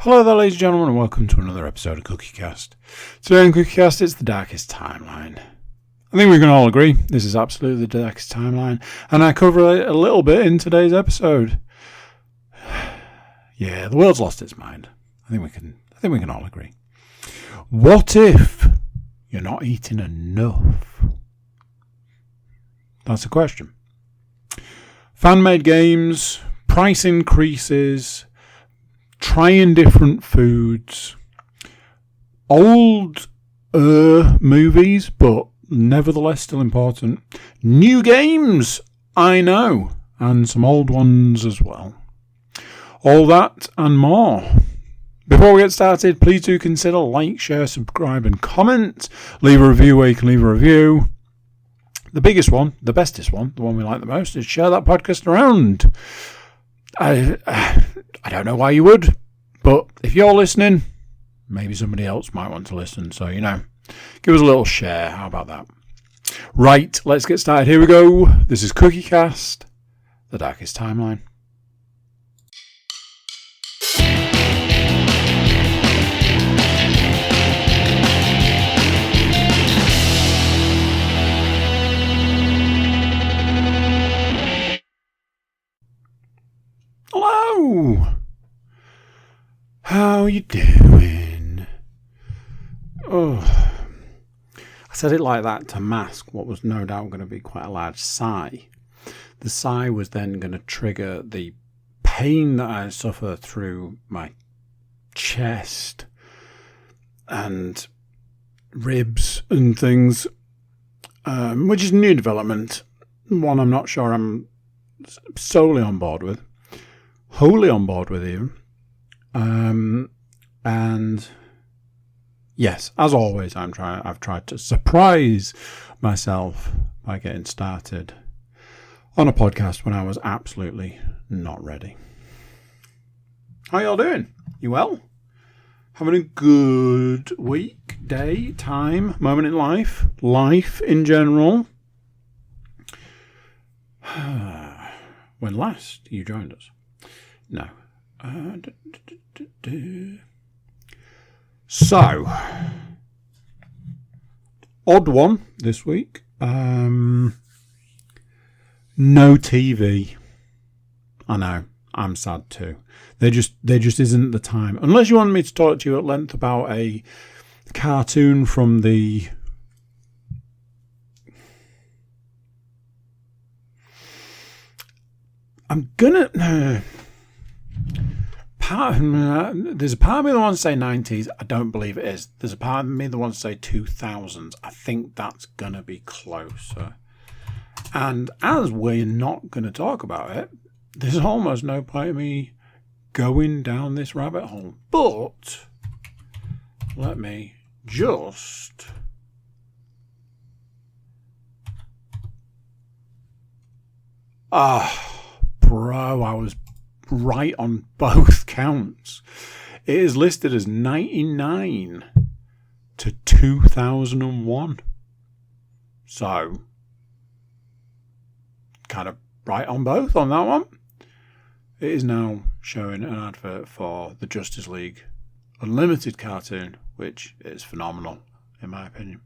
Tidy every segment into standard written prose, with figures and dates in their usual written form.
Hello there, ladies and gentlemen, and welcome to another episode of CookieCast. Today on CookieCast, it's the Darkest Timeline. I think we can all agree this is absolutely the Darkest Timeline, and I cover it a little bit in today's episode. Yeah, the world's lost its mind. I think we can all agree. What if you're not eating enough? That's the question. Fan-made games, price increases, trying different foods, old movies, but nevertheless still important. New games, I know, and some old ones as well. All that and more. Before we get started, please do consider like, share, subscribe and comment. Leave a review where you can leave a review. The biggest one, the bestest one, the one we like the most, is share that podcast around. I don't know why you would, but if you're listening, maybe somebody else might want to listen. So, give us a little share. How about that? Right, let's get started. Here we go. This is CookieCast, the Darkest Timeline. Hello! How you doing? Oh, I said it like that to mask what was no doubt going to be quite a large sigh. The sigh was then going to trigger the pain that I suffer through my chest and ribs and things, which is a new development. One I'm not sure I'm solely on board with. Wholly on board with you. And yes, as always, I've tried to surprise myself by getting started on a podcast when I was absolutely not ready. How y'all doing? You well? Having a good week, day, time, moment in life, life in general? When last you joined us? No. So, odd one this week. No TV. I know. I'm sad too. There just isn't the time. Unless you want me to talk to you at length about a cartoon from the there's a part of me that wants to say 90s. I don't believe it is. There's a part of me that wants to say 2000s. I think that's going to be closer. And as we're not going to talk about it, there's almost no point in me going down this rabbit hole. But let me just... bro, I was right on both counts. It is listed as 99 to 2001. So, kind of right on both on that one. It is now showing an advert for the Justice League Unlimited cartoon, which is phenomenal, in my opinion.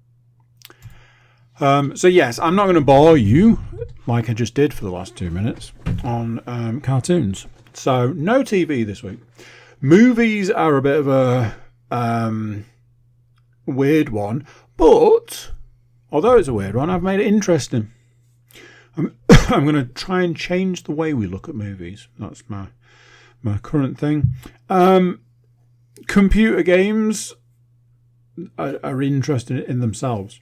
So yes, I'm not going to bore you like I just did for the last 2 minutes on cartoons. So no TV this week. Movies are a bit of a weird one, but although it's a weird one, I've made it interesting. I'm going to try and change the way we look at movies. That's my current thing. Computer games are interesting in themselves.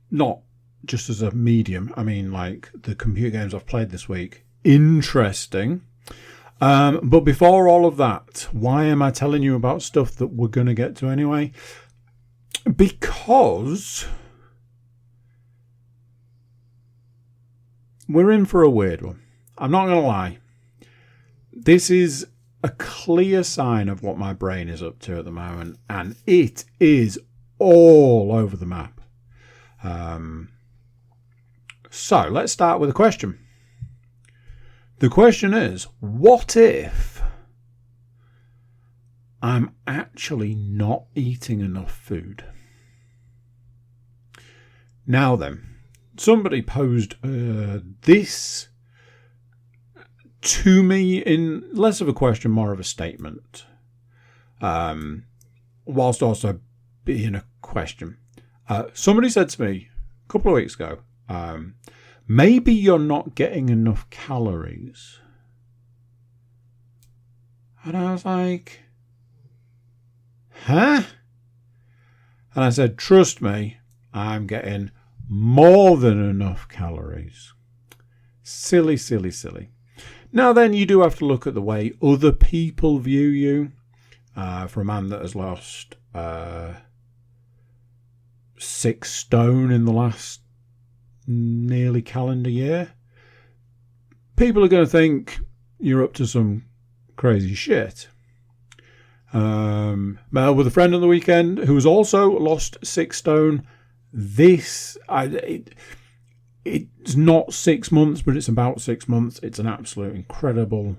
Not just as a medium. I mean, like the computer games I've played this week. Interesting. But before all of that, why am I telling you about stuff that we're going to get to anyway? Because we're in for a weird one. I'm not going to lie. This is a clear sign of what my brain is up to at the moment, and it is all over the map. So let's start with a question. The question is, what if I'm actually not eating enough food. Now then, somebody posed this to me in less of a question, more of a statement, whilst also being a question. Somebody said to me a couple of weeks ago, maybe you're not getting enough calories. And I was like, huh? And I said, trust me, I'm getting more than enough calories. Silly, silly, silly. Now then, you do have to look at the way other people view you. For a man that has lost 6 stone in the last nearly calendar year, people are going to think you're up to some crazy shit. Met with a friend on the weekend who has also lost 6 stone. It's not 6 months, but it's about 6 months. It's an absolute incredible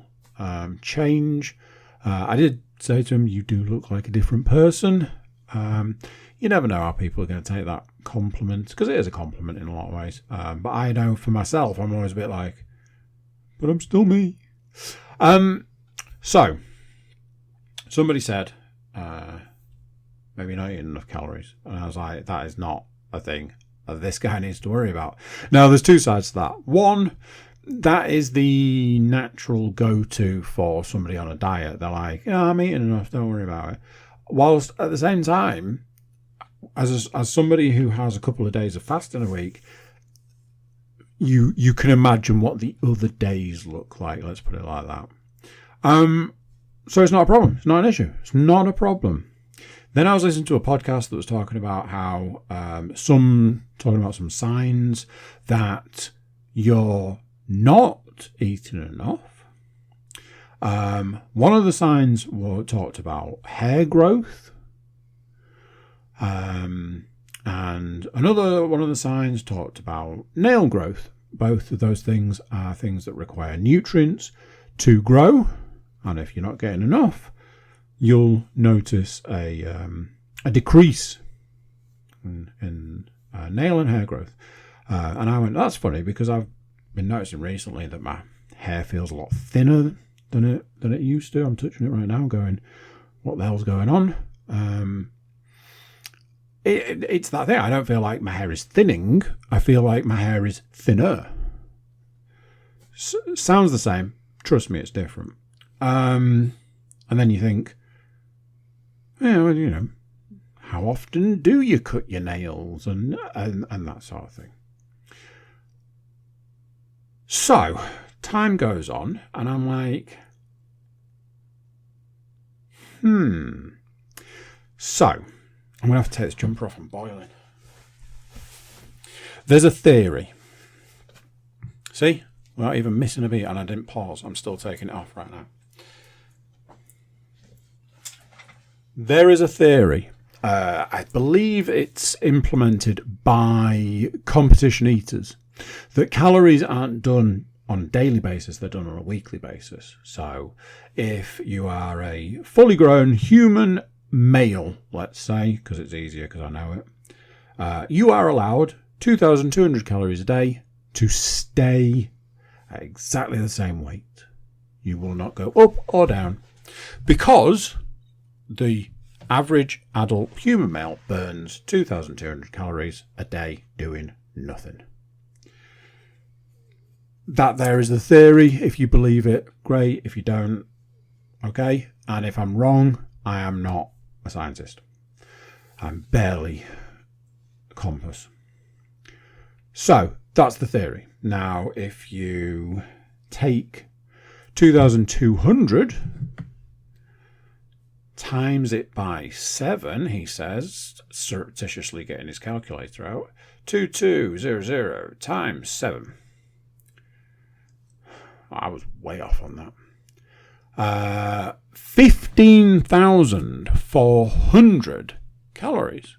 change. I did say to him, you do look like a different person. You never know how people are going to take that compliment, because it is a compliment in a lot of ways. But I know for myself, I'm always a bit like, but I'm still me. So, somebody said, maybe not eating enough calories. And I was like, that is not a thing that this guy needs to worry about. Now, there's 2 sides to that. One, that is the natural go-to for somebody on a diet. They're like, yeah, I'm eating enough, don't worry about it. Whilst at the same time, as somebody who has a couple of days of fasting a week, you can imagine what the other days look like, let's put it like that. So it's not a problem. It's not an issue. It's not a problem. Then I was listening to a podcast that was talking about how some signs that you're not eating enough. One of the signs talked about hair growth. And another one of the signs talked about nail growth. Both of those things are things that require nutrients to grow. And if you're not getting enough, you'll notice a decrease in nail and hair growth. And I went, that's funny, because I've been noticing recently that my hair feels a lot thinner than it used to. I'm touching it right now going, what the hell's going on? It's that thing. I don't feel like my hair is thinning. I feel like my hair is thinner. Sounds the same. Trust me, it's different. And then you think, yeah, well, you know, how often do you cut your nails and that sort of thing. So time goes on, and I'm like, So I'm going to have to take this jumper off. I'm boiling. There's a theory. See? Without even missing a beat, and I didn't pause. I'm still taking it off right now. There is a theory. I believe it's implemented by competition eaters, that calories aren't done on a daily basis, they're done on a weekly basis. So if you are a fully grown human male, let's say, because it's easier because I know it, you are allowed 2,200 calories a day to stay at exactly the same weight. You will not go up or down, because the average adult human male burns 2,200 calories a day doing nothing. That there is the theory. If you believe it, great. If you don't, okay. And if I'm wrong, I am not a scientist. I'm barely a compass. So that's the theory. Now, if you take 2,200 times it by 7, he says, surreptitiously getting his calculator out, 2200 times 7. I was way off on that. 15,400 calories.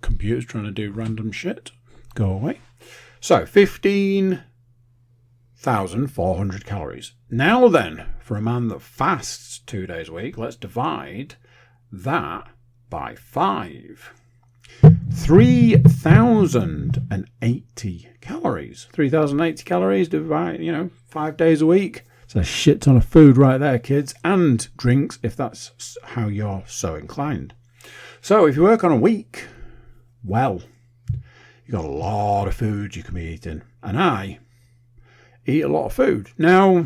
Computer's trying to do random shit. Go away. So 15,400 3,400 calories. Now then, for a man that fasts 2 days a week, let's divide that by 5. 3,080 calories. 3,080 calories divided, 5 days a week. It's a shit ton of food right there, kids, and drinks if that's how you're so inclined. So if you work on a week, well, you've got a lot of food you can be eating. And I eat a lot of food. Now,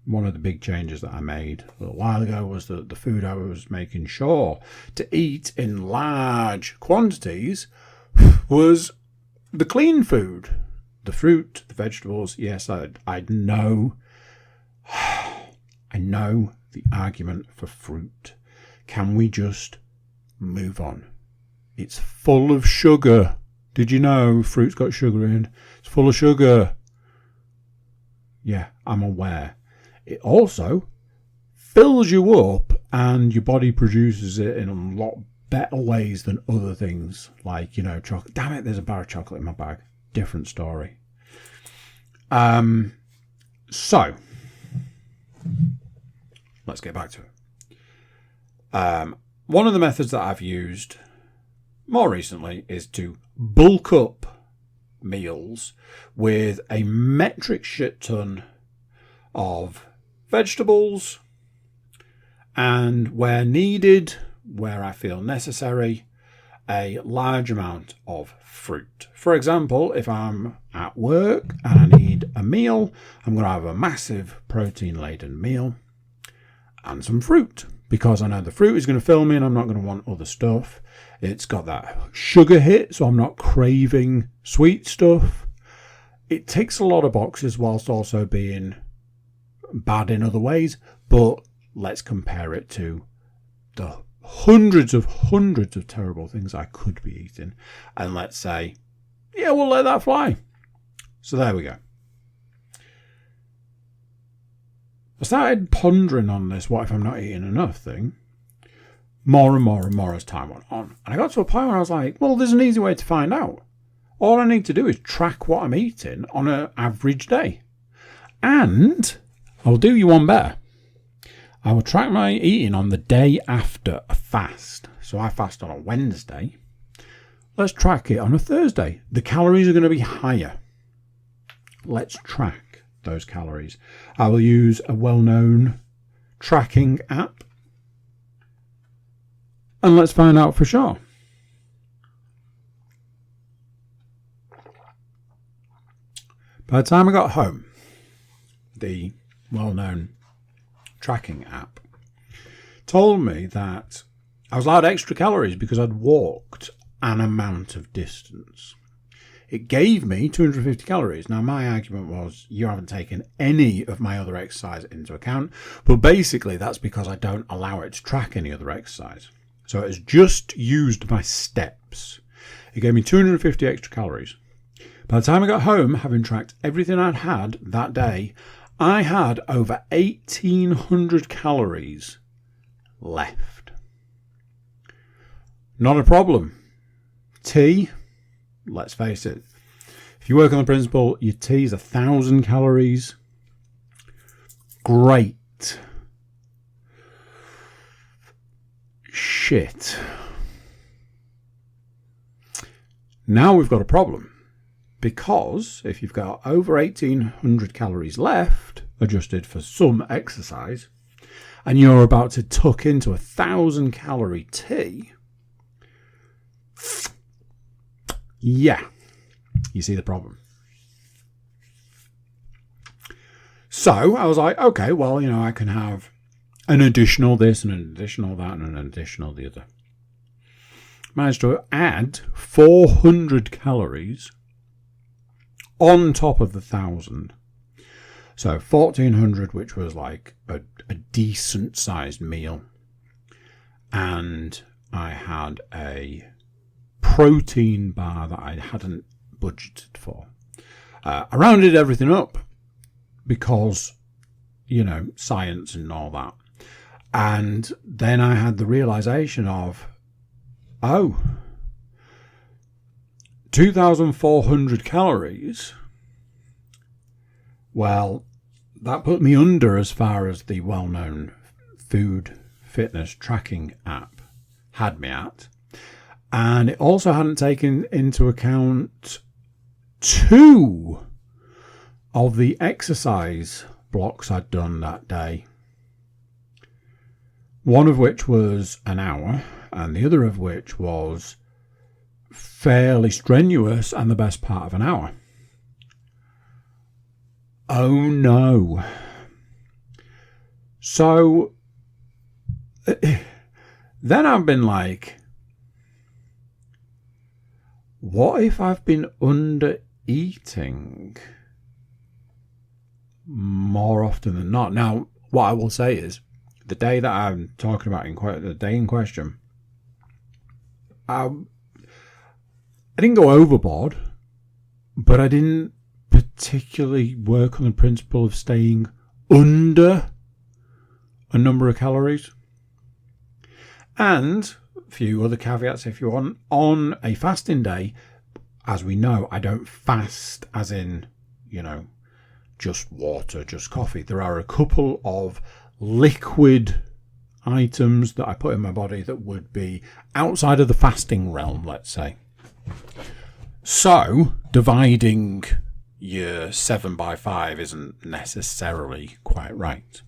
one of the big changes that I made a little while ago was that the food I was making sure to eat in large quantities was the clean food. The fruit, the vegetables. Yes, I know. I know the argument for fruit. Can we just move on? It's full of sugar. Did you know fruit's got sugar in? It's full of sugar. Yeah, I'm aware. It also fills you up and your body produces it in a lot better ways than other things like, chocolate. Damn it, there's a bar of chocolate in my bag. Different story. So, let's get back to it. One of the methods that I've used more recently is to bulk up meals with a metric shit ton of vegetables, and where needed, where I feel necessary, a large amount of fruit. For example, if I'm at work and I need a meal, I'm going to have a massive protein-laden meal and some fruit, because I know the fruit is going to fill me and I'm not going to want other stuff. It's got that sugar hit, so I'm not craving sweet stuff. It ticks a lot of boxes whilst also being bad in other ways, but let's compare it to the hundreds of terrible things I could be eating, and let's say, yeah, we'll let that fly. So there we go. I started pondering on this what if I'm not eating enough thing more and more as time went on, and I got to a point where I was like, well, there's an easy way to find out. All I need to do is track what I'm eating on an average day, and I'll do you one better. I will track my eating on the day after a fast. So I fast on a Wednesday. Let's track it on a Thursday. The calories are going to be higher. Let's track those calories. I will use a well-known tracking app, and let's find out for sure. By the time I got home, the well-known tracking app told me that I was allowed extra calories because I'd walked an amount of distance. It gave me 250 calories. Now, my argument was, you haven't taken any of my other exercise into account, but basically that's because I don't allow it to track any other exercise. So it has just used my steps. It gave me 250 extra calories. By the time I got home, having tracked everything I'd had that day, I had over 1,800 calories left. Not a problem. Tea, let's face it, if you work on the principle your tea is 1,000 calories, great. Shit. Now we've got a problem. Because if you've got over 1,800 calories left, adjusted for some exercise, and you're about to tuck into 1,000 calorie tea, yeah, you see the problem. So I was like, okay, well, I can have an additional this and an additional that and an additional the other. Managed to add 400 calories on top of the 1,000. So 1,400, which was like a decent sized meal. And I had a protein bar that I hadn't budgeted for. I rounded everything up because, science and all that. And then I had the realization of, 2,400 calories Well, that put me under as far as the well-known food fitness tracking app had me at. And it also hadn't taken into account 2 of the exercise blocks I'd done that day. One of which was an hour, and the other of which was fairly strenuous and the best part of an hour. Oh no. So then I've been like, what if I've been under eating more often than not? Now, what I will say is, the day that I'm talking about, the day in question, I didn't go overboard, but I didn't particularly work on the principle of staying under a number of calories. And a few other caveats if you want. On a fasting day, as we know, I don't fast as in, just water, just coffee. There are a couple of liquid items that I put in my body that would be outside of the fasting realm, let's say. So, dividing your 7 by 5 isn't necessarily quite right.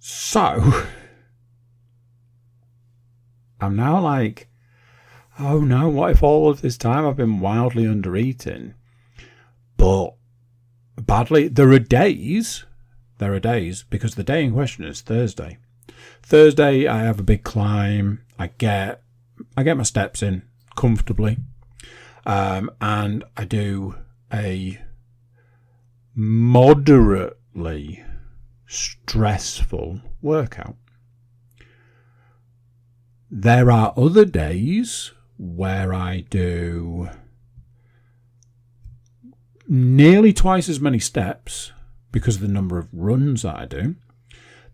So, I'm now like, oh no, what if all of this time I've been wildly under eating? But badly, there are days, because the day in question is Thursday. Thursday, I have a big climb. I get my steps in comfortably. And I do a moderately stressful workout. There are other days where I do nearly twice as many steps because of the number of runs that I do.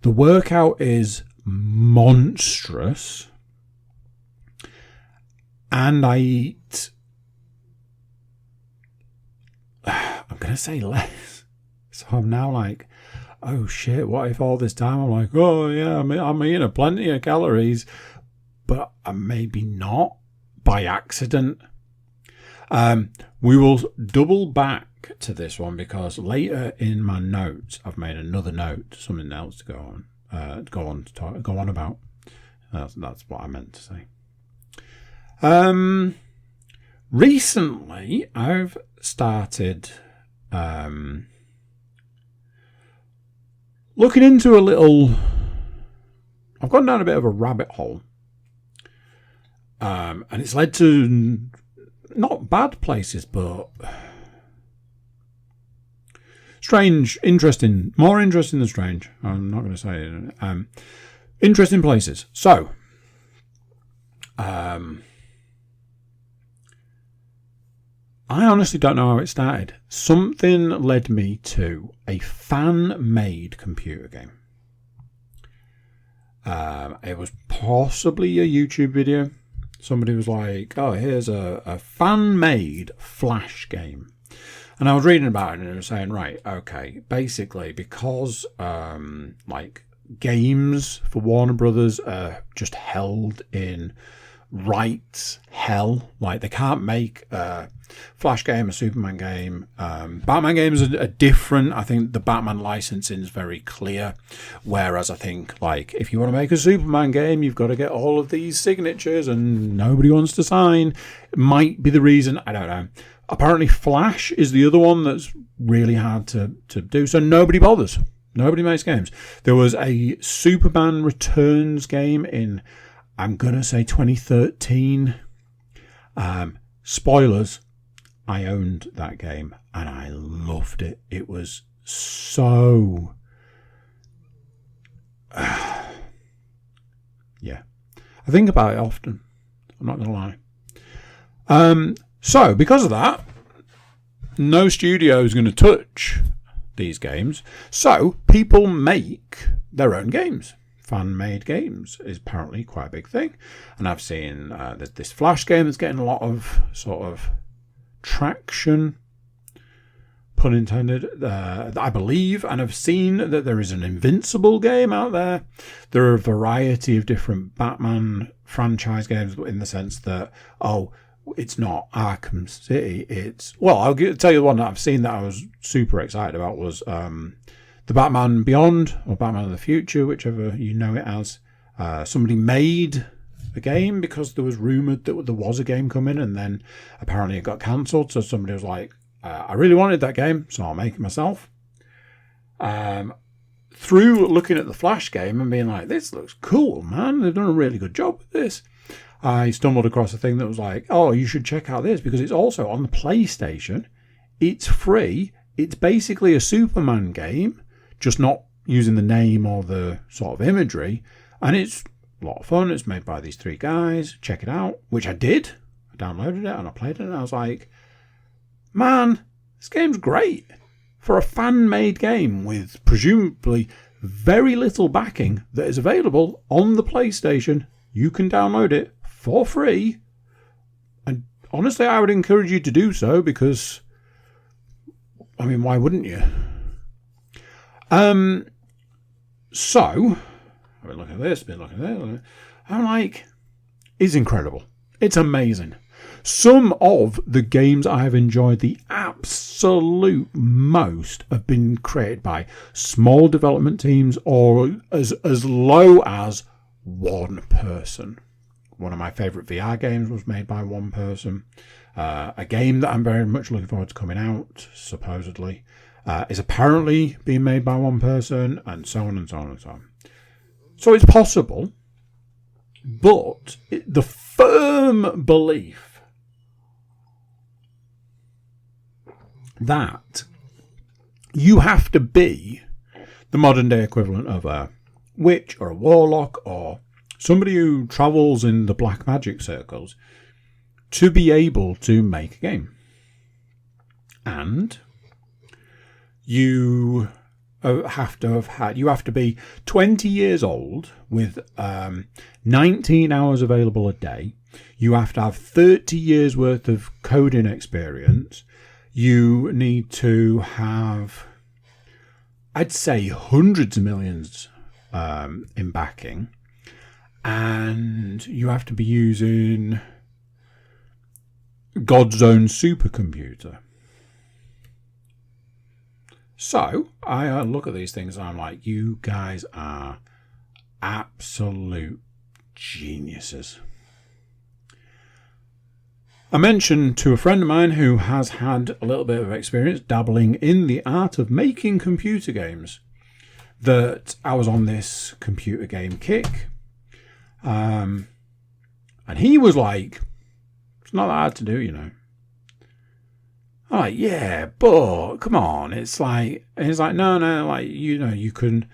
The workout is monstrous, and I eat, I'm going to say less. So I'm now like, oh shit, what if all this time I'm like, oh yeah, I'm eating plenty of calories, but I'm maybe not by accident. We will double back to this one because later in my notes I've made another note, something else to go on about. That's what I meant to say. Recently I've started looking into I've gone down a bit of a rabbit hole. And it's led to not bad places, but strange, interesting, more interesting than strange. I'm not going to say it. Interesting places. So, I honestly don't know how it started. Something led me to a fan-made computer game. It was possibly a YouTube video. Somebody was like, oh, here's a fan-made Flash game. And I was reading about it and it was saying, right, okay, basically because games for Warner Brothers are just held in rights hell. Like they can't make a Flash game, a Superman game. Batman games are different. I think the Batman licensing is very clear. Whereas I think if you want to make a Superman game, you've got to get all of these signatures and nobody wants to sign. It might be the reason. I don't know. Apparently Flash is the other one that's really hard to do. So nobody bothers. Nobody makes games. There was a Superman Returns game in, I'm going to say 2013. Spoilers, I owned that game and I loved it. It was so... yeah. I think about it often. I'm not going to lie. So, because of that, no studio is going to touch these games. So, people make their own games. Fan-made games is apparently quite a big thing. And I've seen this Flash game that's getting a lot of sort of traction, pun intended, I believe, and I've seen that there is an Invincible game out there. There are a variety of different Batman franchise games, in the sense that, it's not Arkham City. I'll tell you the one that I've seen that I was super excited about was the Batman Beyond, or Batman of the Future, whichever you know it as. Somebody made a game because there was rumoured that there was a game coming, and then apparently it got cancelled. So somebody was like, I really wanted that game, so I'll make it myself. Through looking at the Flash game and being like, this looks cool, man. They've done a really good job with this. I stumbled across a thing that was like, you should check out this because it's also on the PlayStation. It's free. It's basically a Superman game, just not using the name or the sort of imagery. And it's a lot of fun. It's made by these 3 guys. Check it out, which I did. I downloaded it and I played it, and I was like, man, this game's great. For a fan-made game with presumably very little backing that is available on the PlayStation, you can download it for free. And honestly, I would encourage you to do so because, why wouldn't you? So, I've been looking at this, I'm like, it's incredible. It's amazing. Some of the games I have enjoyed the absolute most have been created by small development teams or as low as one person. One of my favourite VR games was made by one person. A game that I'm very much looking forward to coming out, supposedly, is apparently being made by one person, and so on and so on and so on. So it's possible, but the firm belief that you have to be the modern day equivalent of a witch or a warlock or somebody who travels in the black magic circles to be able to make a game. And you have to be 20 years old with 19 hours available a day. You have to have 30 years worth of coding experience. You need to have, I'd say, hundreds of millions in backing. And you have to be using God's own supercomputer. So I look at these things and I'm like, you guys are absolute geniuses. I mentioned to a friend of mine who has had a little bit of experience dabbling in the art of making computer games that I was on this computer game kick. And he was like, it's not that hard to do, you know. I'm like, yeah, but come on. It's like, no, like, you know, you can,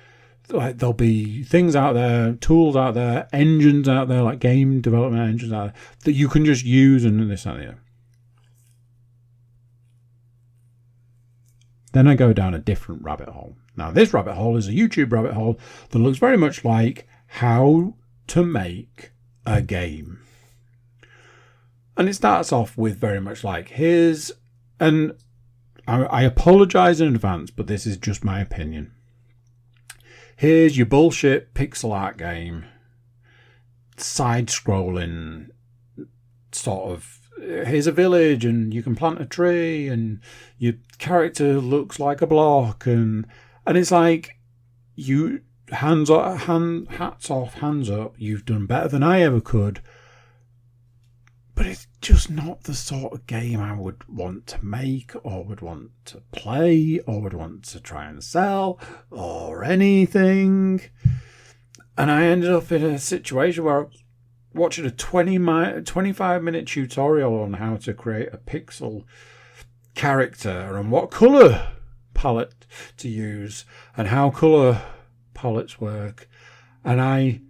like, there'll be things out there, tools out there, engines out there, like game development engines out there that you can just use and this and that. Then I go down a different rabbit hole. Now, this rabbit hole is a YouTube rabbit hole that looks very much like how to make a game. And it starts off with very much like, and I apologize in advance, but this is just my opinion. Here's your bullshit pixel art game, side-scrolling sort of, here's a village and you can plant a tree and your character looks like a block and it's like, you hats off, hands up, you've done better than I ever could. But it's just not the sort of game I would want to make or would want to play or would want to try and sell or anything. And I ended up in a situation where I was watching a 25-minute tutorial on how to create a pixel character and what colour palette to use and how colour palettes work. And I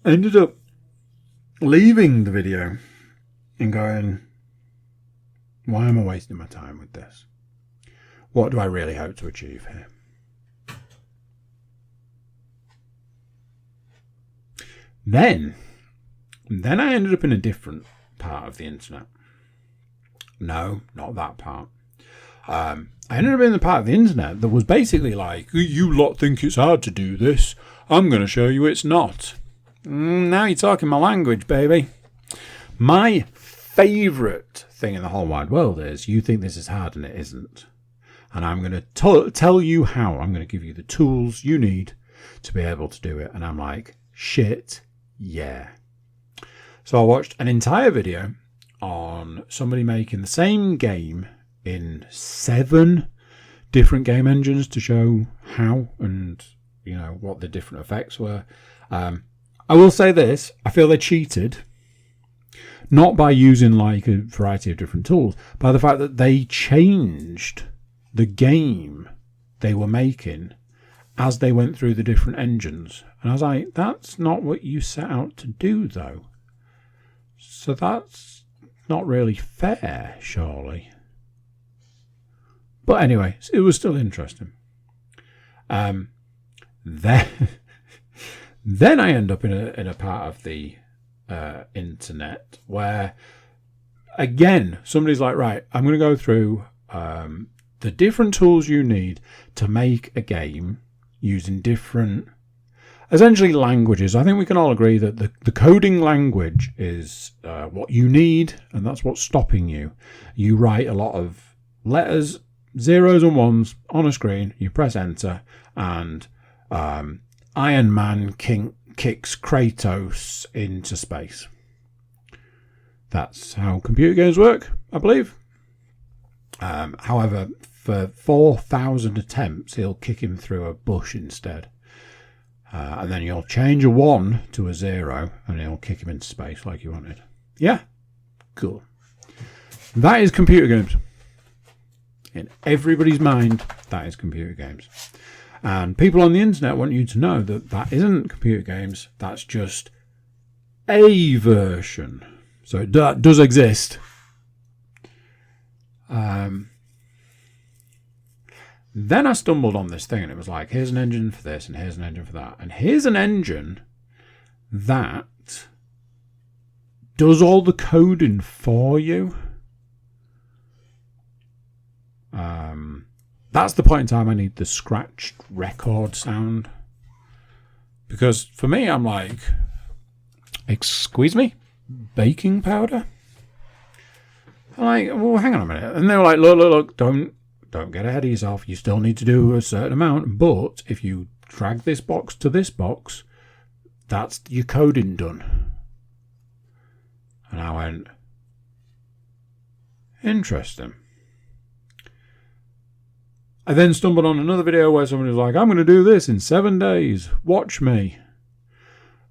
ended up leaving the video and going, why am I wasting my time with this? What do I really hope to achieve here? Then I ended up in a different part of the internet. No, not that part. I ended up in the part of the internet that was basically like, you lot think it's hard to do this. I'm going to show you it's not. Now you're talking my language, baby. My favourite thing in the whole wide world is you think this is hard and it isn't. And I'm going to tell you how. I'm going to give you the tools you need to be able to do it. And I'm like, shit, yeah. So I watched an entire video on somebody making the same game in 7 different game engines to show how and, you know, what the different effects were. I will say this, I feel they cheated. Not by using like a variety of different tools, by the fact that they changed the game they were making as they went through the different engines. And I was like, that's not what you set out to do, though. So that's not really fair, surely. But anyway, it was still interesting. Then I end up in a part of the internet where, again, somebody's like, right, I'm going to go through the different tools you need to make a game using different, essentially, languages. I think we can all agree that the coding language is what you need, and that's what's stopping you. You write a lot of letters, zeros and ones on a screen, you press enter, and Iron Man kicks Kratos into space. That's how computer games work, I believe. However, for 4,000 attempts, he'll kick him through a bush instead. And then you'll change a 1 to a 0, and he'll kick him into space like you wanted. Yeah? Cool. That is computer games. In everybody's mind, that is computer games. And people on the internet want you to know that that isn't computer games. That's just a version. So it does exist. Then I stumbled on this thing, and it was like, here's an engine for this, and here's an engine for that. And here's an engine that does all the coding for you. That's the point in time I need the scratched record sound. Because for me, I'm like, excuse me? Baking powder? I'm like, well, hang on a minute. And they were like, look, don't get ahead of yourself. You still need to do a certain amount. But if you drag this box to this box, that's your coding done. And I went, interesting. I then stumbled on another video where somebody was like, I'm going to do this in 7 days. Watch me.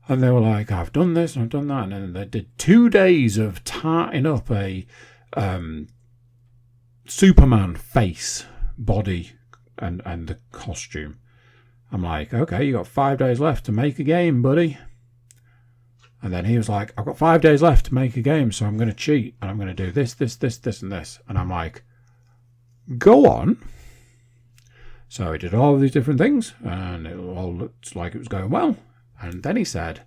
And they were like, I've done this and I've done that. And then they did 2 days of tarting up a Superman face, body, and the costume. I'm like, okay, you got 5 days left to make a game, buddy. And then he was like, I've got 5 days left to make a game, so I'm going to cheat. And I'm going to do this, and this. And I'm like, go on. So he did all of these different things, and it all looked like it was going well. And then he said,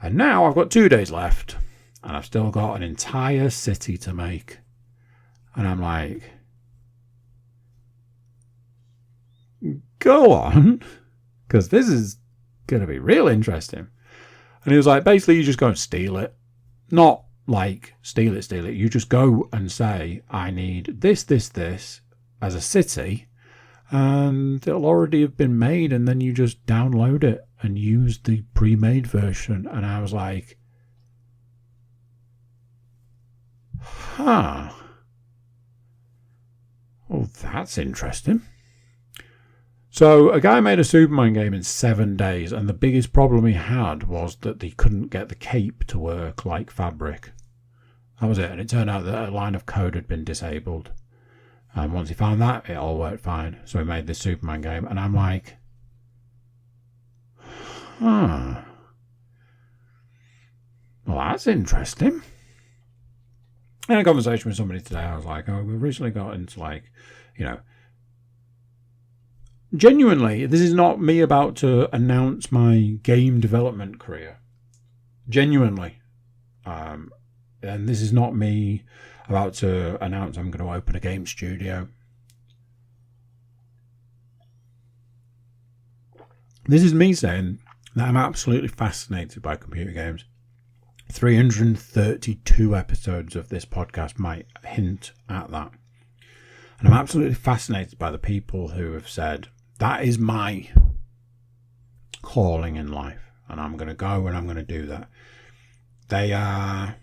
and now I've got 2 days left, and I've still got an entire city to make. And I'm like, go on, because this is going to be real interesting. And he was like, basically, you just go and steal it. Not like steal it. You just go and say, I need this as a city. And it'll already have been made, and then you just download it and use the pre-made version. And I was like, huh. Oh, that's interesting. So a guy made a Superman game in 7 days, and the biggest problem he had was that he couldn't get the cape to work like fabric. That was it. And it turned out that a line of code had been disabled. And once he found that, it all worked fine. So he made this Superman game. And I'm like, huh. Well, that's interesting. In a conversation with somebody today, I was like, oh, we recently got into like, you know, genuinely, this is not me about to announce my game development career. Genuinely. And this is not me about to announce I'm going to open a game studio. This is me saying that I'm absolutely fascinated by computer games. 332 episodes of this podcast might hint at that. And I'm absolutely fascinated by the people who have said, that is my calling in life. And I'm going to go and I'm going to do that. They are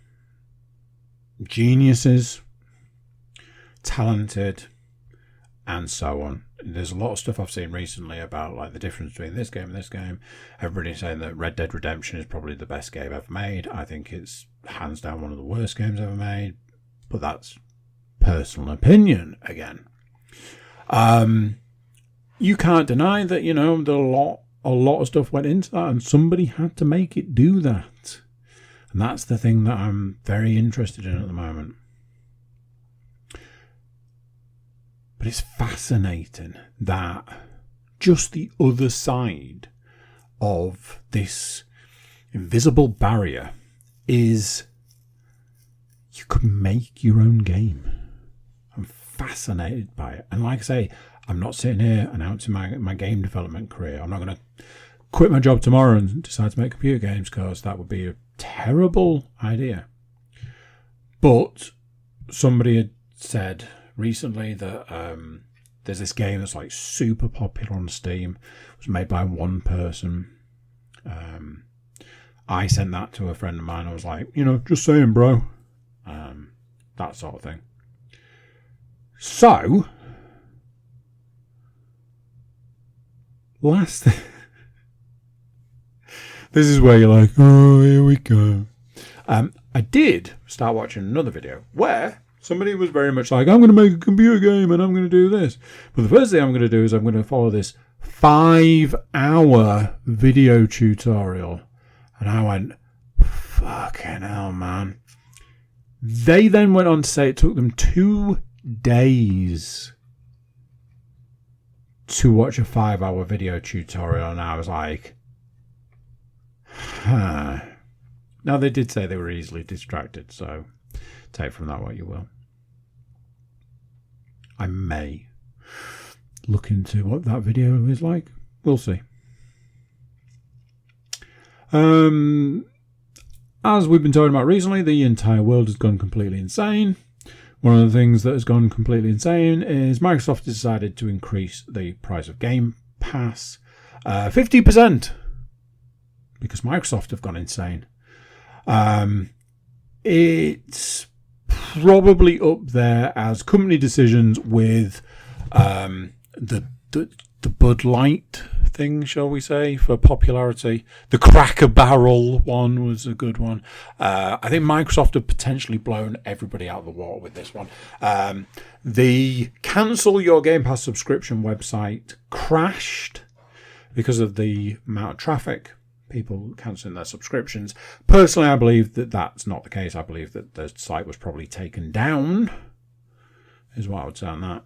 geniuses, talented, and so on. There's a lot of stuff I've seen recently about like the difference between this game and this game. Everybody's saying that Red Dead Redemption is probably the best game ever made. I think it's hands down one of the worst games ever made, but that's personal opinion again. You can't deny that, you know, a lot of stuff went into that, and somebody had to make it do that. And that's the thing that I'm very interested in at the moment. But it's fascinating that just the other side of this invisible barrier is you could make your own game. I'm fascinated by it. And like I say, I'm not sitting here announcing my game development career. I'm not going to quit my job tomorrow and decide to make computer games, because that would be a terrible idea. But somebody had said recently that there's this game that's like super popular on Steam. It was made by one person. I sent that to a friend of mine. I was like, you know, just saying, bro. That sort of thing. So, this is where you're like, oh, here we go. I did start watching another video where somebody was very much like, I'm going to make a computer game and I'm going to do this. But the first thing I'm going to do is I'm going to follow this 5-hour video tutorial. And I went, fucking hell, man. They then went on to say it took them 2 days to watch a 5-hour video tutorial. And I was like, huh. Now, they did say they were easily distracted, so take from that what you will. I may look into what that video is like. We'll see. As we've been talking about recently, the entire world has gone completely insane. One of the things that has gone completely insane is Microsoft decided to increase the price of Game Pass 50%, because Microsoft have gone insane. It's probably up there as company decisions with the Bud Light thing, shall we say, for popularity. The Cracker Barrel one was a good one. I think Microsoft have potentially blown everybody out of the water with this one. The cancel your Game Pass subscription website crashed because of the amount of traffic, people cancelling their subscriptions. Personally, I believe that that's not the case. I believe that the site was probably taken down, is what I would say on that.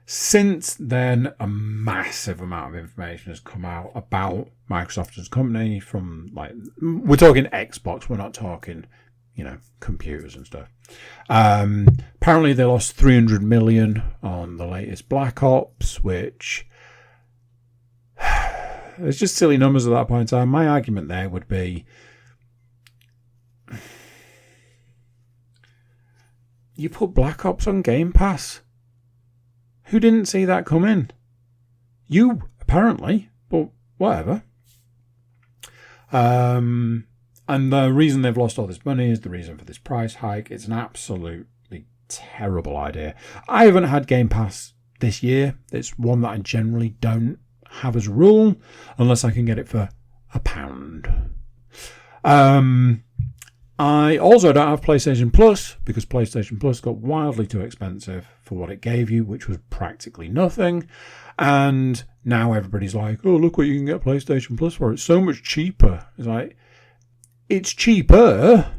Since then, a massive amount of information has come out about Microsoft as a company. From, like, we're talking Xbox, we're not talking, you know, computers and stuff. Apparently they lost 300 million on the latest Black Ops, which it's just silly numbers at that point in time. My argument there would be, you put Black Ops on Game Pass. Who didn't see that coming? You, apparently, but whatever. And the reason they've lost all this money is the reason for this price hike. It's an absolutely terrible idea. I haven't had Game Pass this year. It's one that I generally don't have as a rule, unless I can get it for £1. I also don't have PlayStation Plus, because PlayStation Plus got wildly too expensive for what it gave you, which was practically nothing. And now everybody's like, oh, look what you can get PlayStation Plus for. It's so much cheaper. It's like, it's cheaper.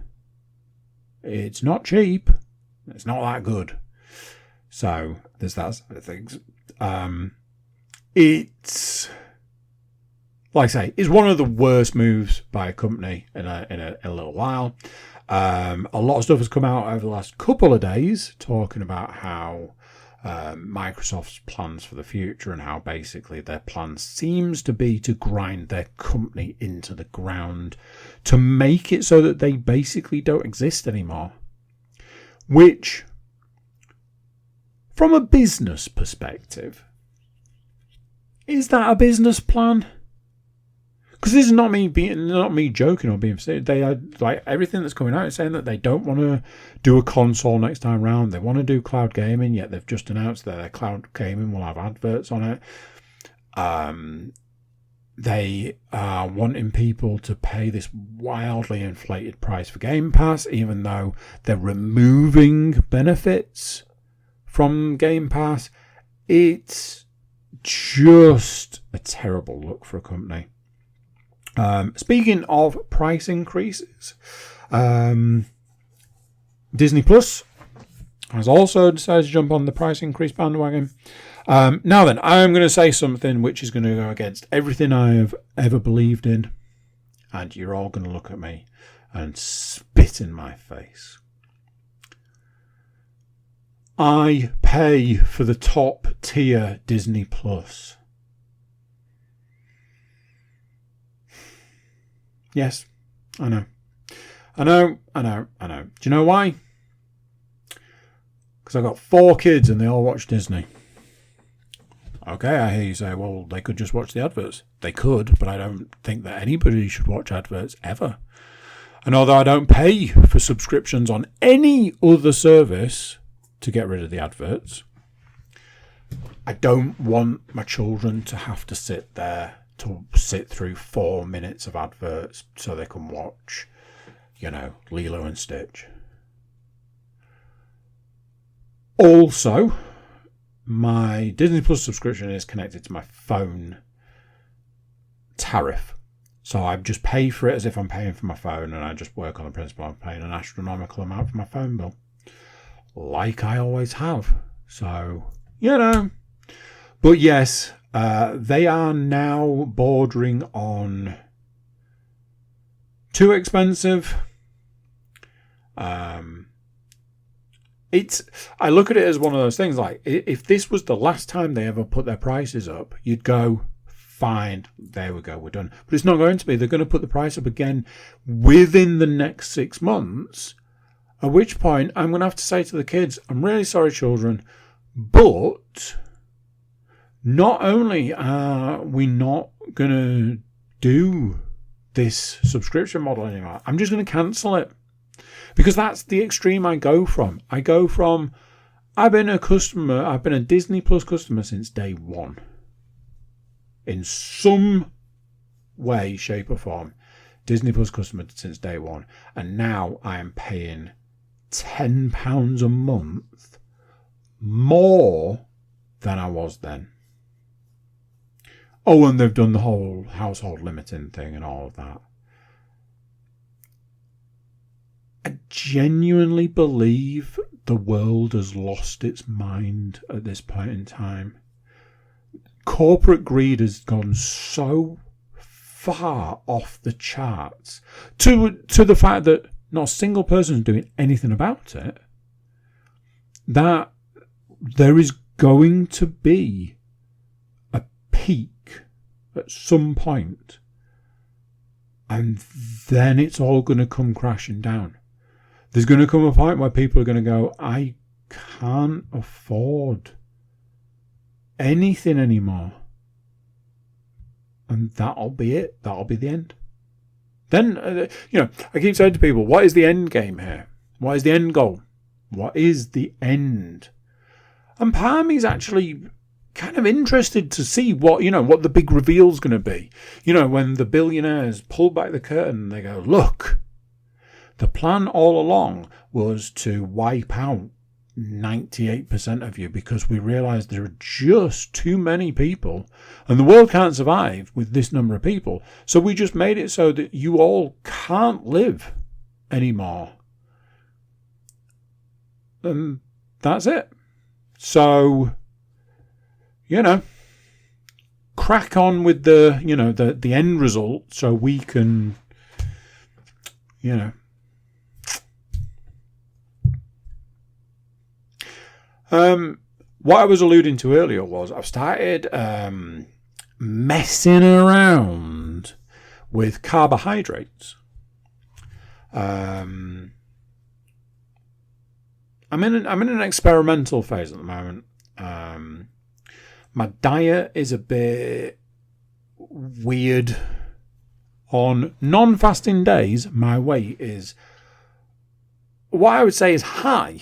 It's not cheap. It's not that good. So there's that side of things. It's, like I say, it's one of the worst moves by a company in a little while. A lot of stuff has come out over the last couple of days talking about how Microsoft's plans for the future and how basically their plan seems to be to grind their company into the ground to make it so that they basically don't exist anymore. Which, from a business perspective, is that a business plan? Because this is not me joking or being serious. They are like everything that's coming out is saying that they don't want to do a console next time round. They want to do cloud gaming, yet they've just announced that their cloud gaming will have adverts on it. They are wanting people to pay this wildly inflated price for Game Pass, even though they're removing benefits from Game Pass. It's just a terrible look for a company. Speaking of price increases, Disney Plus has also decided to jump on the price increase bandwagon. Now then, I'm going to say something which is going to go against everything I have ever believed in, and you're all going to look at me and spit in my face. I pay for the top tier Disney Plus. Yes, I know. Do you know why? Because I've got 4 kids and they all watch Disney. Okay, I hear you say, well, they could just watch the adverts. They could, but I don't think that anybody should watch adverts ever. And although I don't pay for subscriptions on any other service to get rid of the adverts, I don't want my children to have to sit through 4 minutes of adverts so they can watch, Lilo and Stitch. Also, my Disney Plus subscription is connected to my phone tariff. So I just pay for it as if I'm paying for my phone, and I just work on the principle I'm paying an astronomical amount for my phone bill. Like I always have. So, But yes, they are now bordering on too expensive. I look at it as one of those things, like, if this was the last time they ever put their prices up, you'd go, fine, there we go, we're done. But it's not going to be. They're going to put the price up again within the next 6 months, at which point I'm going to have to say to the kids, I'm really sorry, children, but not only are we not going to do this subscription model anymore, I'm just going to cancel it. Because that's the extreme I go from. I've been a Disney Plus customer since day one. In some way, shape or form. Disney Plus customer since day one. And now I am paying £10 a month more than I was then. Oh, and they've done the whole household limiting thing and all of that. I genuinely believe the world has lost its mind at this point in time. Corporate greed has gone so far off the charts to the fact that not a single person is doing anything about it, that there is going to be a peak at some point, and then it's all going to come crashing down. There's going to come a point where people are going to go, I can't afford anything anymore. And that'll be it. That'll be the end. Then, I keep saying to people, what is the end game here? What is the end goal? What is the end? And part of me is actually kind of interested to see what the big reveal is going to be. When the billionaires pull back the curtain and they go, look, the plan all along was to wipe out 98% of you because we realised there are just too many people and the world can't survive with this number of people. So we just made it so that you all can't live anymore. And that's it. So, crack on with the end result so we can, What I was alluding to earlier was I've started messing around with carbohydrates. I'm in an experimental phase at the moment. My diet is a bit weird. On non-fasting days, my weight is what I would say is high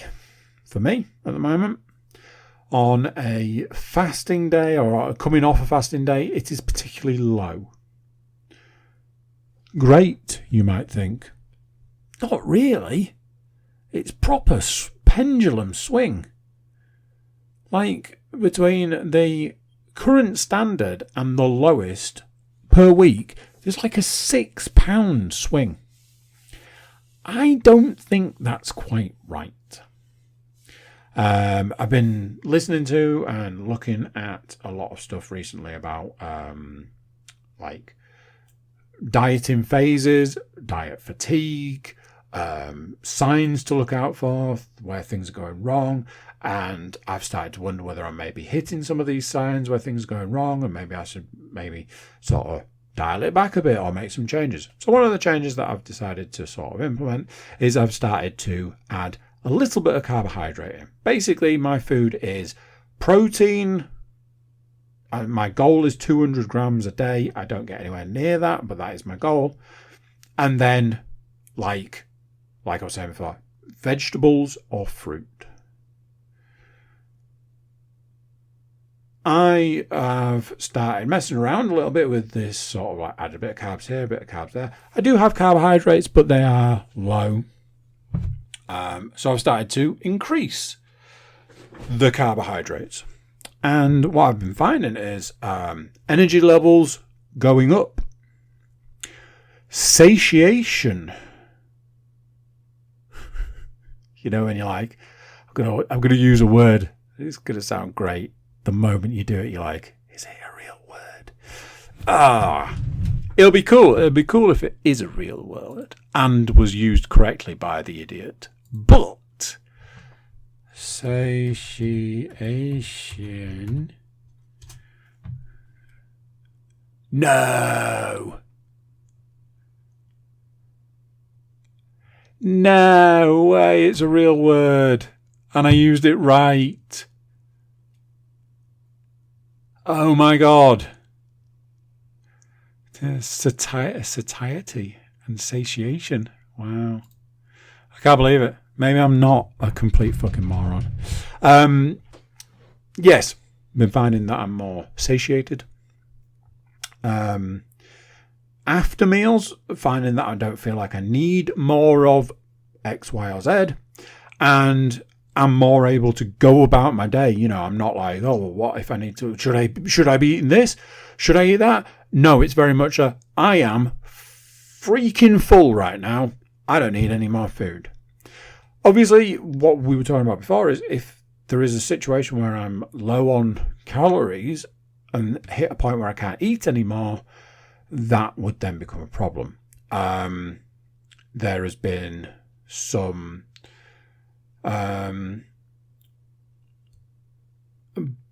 for me at the moment. On a fasting day or coming off a fasting day, it is particularly low. Great, you might think. Not really. It's proper pendulum swing. Like between the current standard and the lowest per week, there's like a 6 pound swing. I don't think that's quite right. I've been listening to and looking at a lot of stuff recently about like dieting phases, diet fatigue, signs to look out for, where things are going wrong. And I've started to wonder whether I may be hitting some of these signs where things are going wrong, and maybe I should sort of dial it back a bit or make some changes. So one of the changes that I've decided to sort of implement is I've started to add a little bit of carbohydrate in. Basically, my food is protein. My goal is 200 grams a day. I don't get anywhere near that, but that is my goal. And then, like I was saying before, vegetables or fruit. I have started messing around a little bit with this sort of like add a bit of carbs here, a bit of carbs there. I do have carbohydrates, but they are low. So I've started to increase the carbohydrates. And what I've been finding is energy levels going up. Satiation. You know, when you're like, I'm gonna use a word. It's gonna sound great. The moment you do it, you're like, is it a real word? It'll be cool. It'll be cool if it is a real word and was used correctly by the idiot. But satiation. No way, it's a real word. And I used it right. Oh my God. Satiety and satiation. Wow. I can't believe it. Maybe I'm not a complete fucking moron. Yes, been finding that I'm more satiated. After meals, finding that I don't feel like I need more of X, Y, or Z. And I'm more able to go about my day. You know, I'm not like, oh, well, what if I need to? Should I be eating this? Should I eat that? No, it's very much I am freaking full right now. I don't need any more food. Obviously, what we were talking about before is if there is a situation where I'm low on calories and hit a point where I can't eat anymore, that would then become a problem. There has been some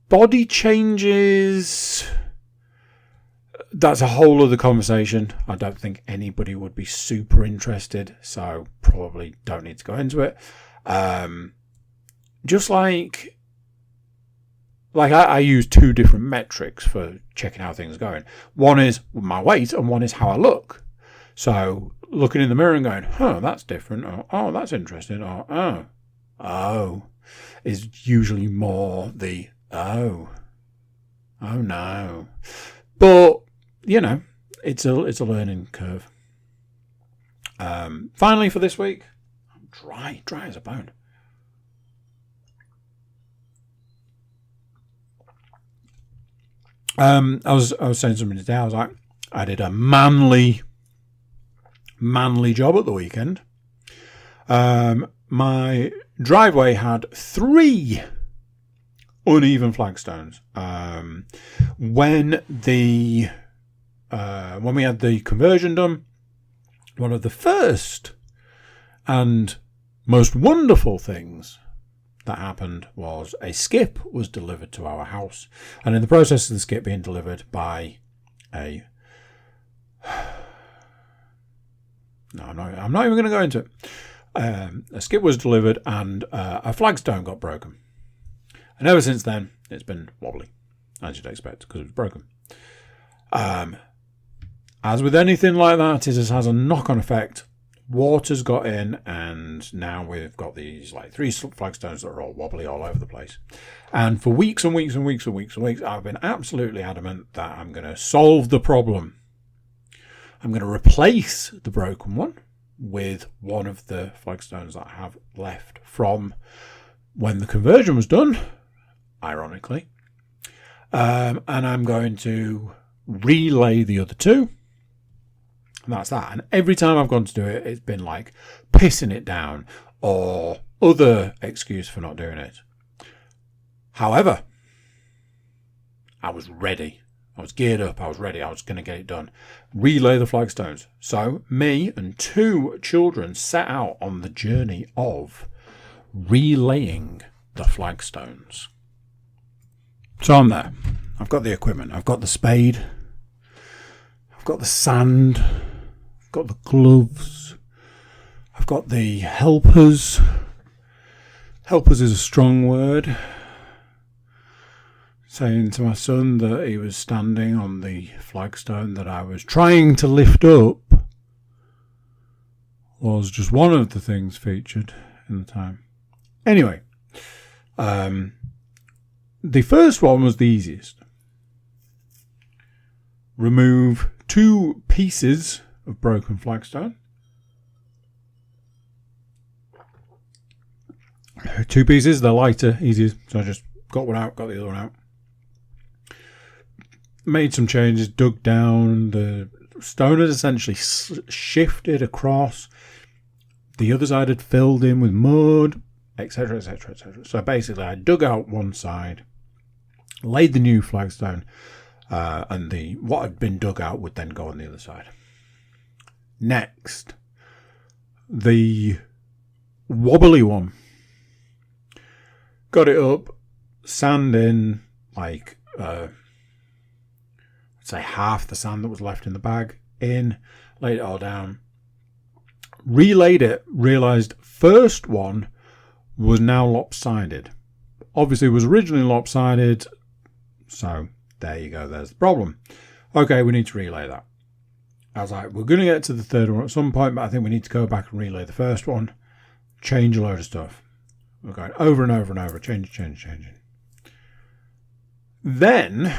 body changes. That's a whole other conversation. I don't think anybody would be super interested, so probably don't need to go into it. Just like I use two different metrics for checking how things are going. One is my weight and one is how I look. So looking in the mirror and going, that's different. Or, oh, that's interesting. Or, oh, is usually more the, oh no. But, you know, it's a learning curve. Finally for this week, I'm dry as a bone. I was saying something today. I was like, I did a manly job at the weekend. My driveway had 3 uneven flagstones. When we had the conversion done, one of the first and most wonderful things that happened was a skip was delivered to our house. And in the process of the skip being delivered by a... No, I'm not even going to go into it. A skip was delivered and a flagstone got broken. And ever since then, it's been wobbly, as you'd expect, because it was broken. As with anything like that, it has a knock-on effect. Water's got in, and now we've got these like 3 flagstones that are all wobbly all over the place. And for weeks and weeks and weeks and weeks and weeks, I've been absolutely adamant that I'm going to solve the problem. I'm going to replace the broken one with one of the flagstones that I have left from when the conversion was done, ironically. And I'm going to relay the other 2. And that's that. And every time I've gone to do it, it's been like pissing it down or other excuse for not doing it. However, I was ready. I was geared up. I was ready. I was going to get it done. Relay the flagstones. So me and 2 children set out on the journey of relaying the flagstones. So I'm there. I've got the equipment. I've got the spade. I've got the sand. I've got the gloves. I've got the helpers. Helpers is a strong word. Saying to my son that he was standing on the flagstone that I was trying to lift up was just one of the things featured in the time. Anyway, the first one was the easiest. Remove 2 pieces of broken flagstone. 2 pieces, they're lighter, easier. So I just got one out, got the other one out. Made some changes, dug down. The stone had essentially shifted across. The other side had filled in with mud, etc., etc., etc. So basically, I dug out one side, laid the new flagstone, and what had been dug out would then go on the other side. Next, the wobbly one. Got it up, sand in, like, say half the sand that was left in the bag in, laid it all down, relayed it, realised first one was now lopsided. Obviously it was originally lopsided, so there you go, there's the problem. Okay, we need to relay that. I was like, we're going to get to the third one at some point, but I think we need to go back and relay the first one, change a load of stuff. We're going over and over and over, changing. Then,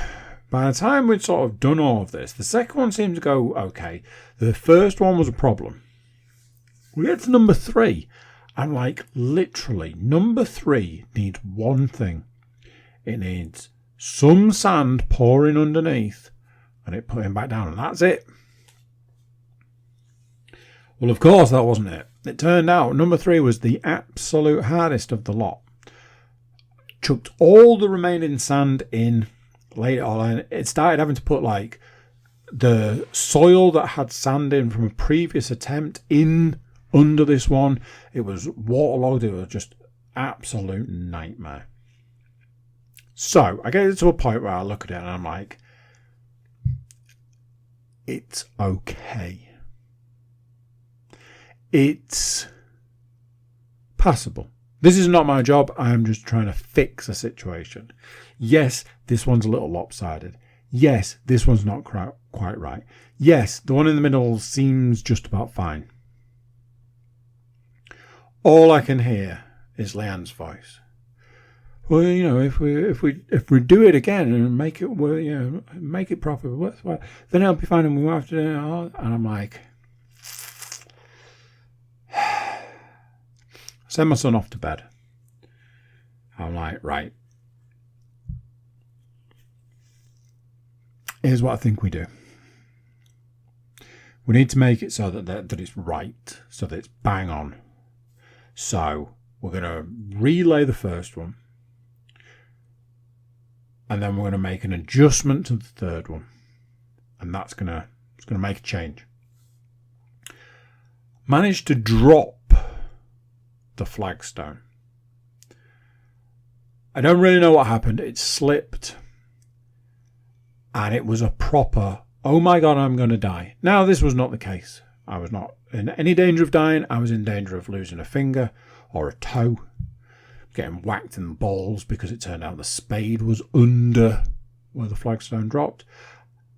by the time we'd sort of done all of this, the second one seemed to go okay. The first one was a problem. We get to number 3, and like literally, number 3 needs one thing. It needs some sand pouring underneath, and it putting back down, and that's it. Well, of course, that wasn't it. It turned out number 3 was the absolute hardest of the lot. Chucked all the remaining sand in, laid it all in. It started having to put like the soil that had sand in from a previous attempt in under this one. It was waterlogged. It was just absolute nightmare. So I get to a point where I look at it and I'm like, it's okay. It's passable. This is not my job. I am just trying to fix a situation. Yes, this one's a little lopsided. Yes, this one's not quite right. Yes, the one in the middle seems just about fine. All I can hear is Leanne's voice. Well, you know, if we do it again and make it, well, you know, make it proper, then it'll be fine, and we won't have to do it all. And I'm like, send my son off to bed. I'm like, right. Here's what I think we do. We need to make it so that it's right, so that it's bang on. So we're going to relay the first one, and then we're going to make an adjustment to the third one, and it's going to make a change. Managed to drop the flagstone. I don't really know what happened. It slipped. And it was a proper, oh my God, I'm going to die. Now, this was not the case. I was not in any danger of dying. I was in danger of losing a finger or a toe, getting whacked in the balls because it turned out the spade was under where the flagstone dropped.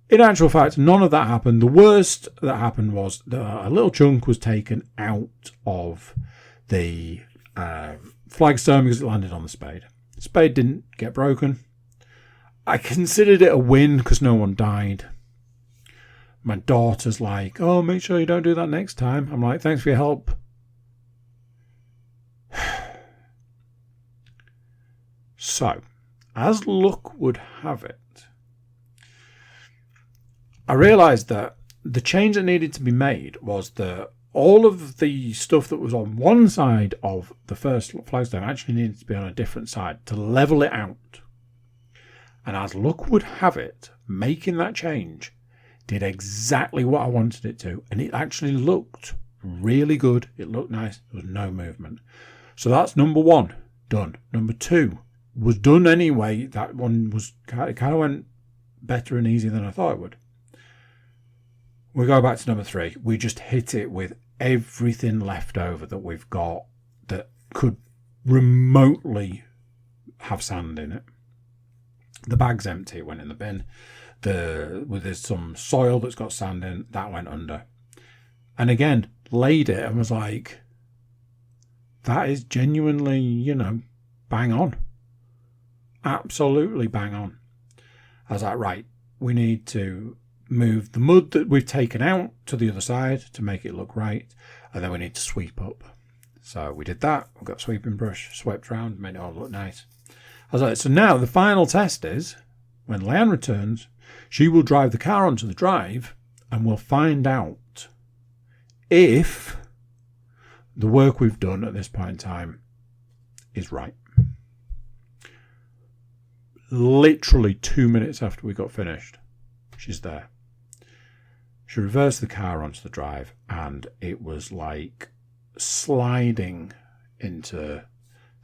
In actual fact, none of that happened. The worst that happened was that a little chunk was taken out of the flagstone because it landed on the spade. The spade didn't get broken. I considered it a win because no one died. My daughter's like, oh, make sure you don't do that next time. I'm like, thanks for your help. So, as luck would have it, I realised that the change that needed to be made was that all of the stuff that was on one side of the first flagstone actually needed to be on a different side to level it out. And as luck would have it, making that change did exactly what I wanted it to. And it actually looked really good. It looked nice. There was no movement. So that's number one, done. Number two was done anyway. That one was it kind of went better and easier than I thought it would. We go back to number three. We just hit it with everything left over that we've got that could remotely have sand in it. The bag's empty. It went in the bin. There's some soil that's got sand in. That went under. And again, laid it and was like, that is genuinely, bang on. Absolutely bang on. I was like, right, we need to move the mud that we've taken out to the other side to make it look right, and then we need to sweep up. So we did that. We've got a sweeping brush, swept round, made it all look nice. I was like, so now the final test is when Leanne returns, she will drive the car onto the drive and we'll find out if the work we've done at this point in time is right. Literally 2 minutes after we got finished, she's there. She reversed the car onto the drive and it was like sliding into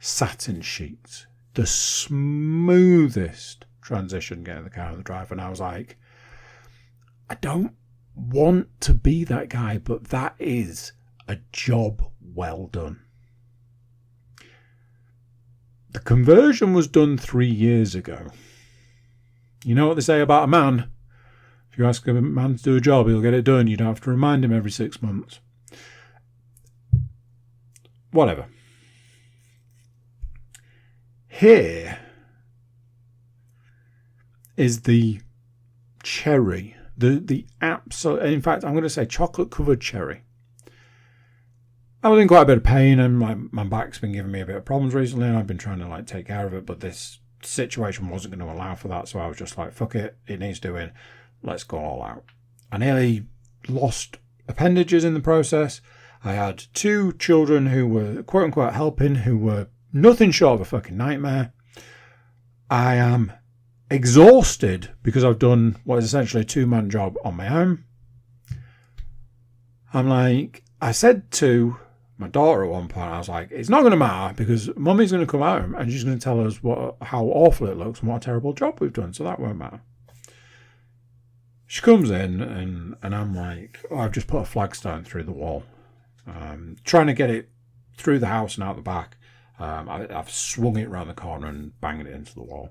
satin sheets. The smoothest transition getting the car on the drive. And I was like, I don't want to be that guy, but that is a job well done. The conversion was done 3 years ago. You know what they say about a man? If you ask a man to do a job, he'll get it done. You don't have to remind him every 6 months. Whatever. Here is the cherry. The absolute, in fact, I'm going to say chocolate covered cherry. I was in quite a bit of pain and my back's been giving me a bit of problems recently and I've been trying to take care of it, but this situation wasn't going to allow for that, so I was just like, fuck it, it needs doing, let's go all out. I nearly lost appendages in the process. I had 2 children who were quote unquote helping, who were nothing short of a fucking nightmare. I am exhausted because I've done what is essentially a 2-man job on my own. I'm like, I said to my daughter at one point, I was like, it's not going to matter because mummy's going to come home and she's going to tell us how awful it looks and what a terrible job we've done, so that won't matter. She comes in and I'm like, I've just put a flagstone through the wall. Trying to get it through the house and out the back. I've swung it around the corner and banged it into the wall.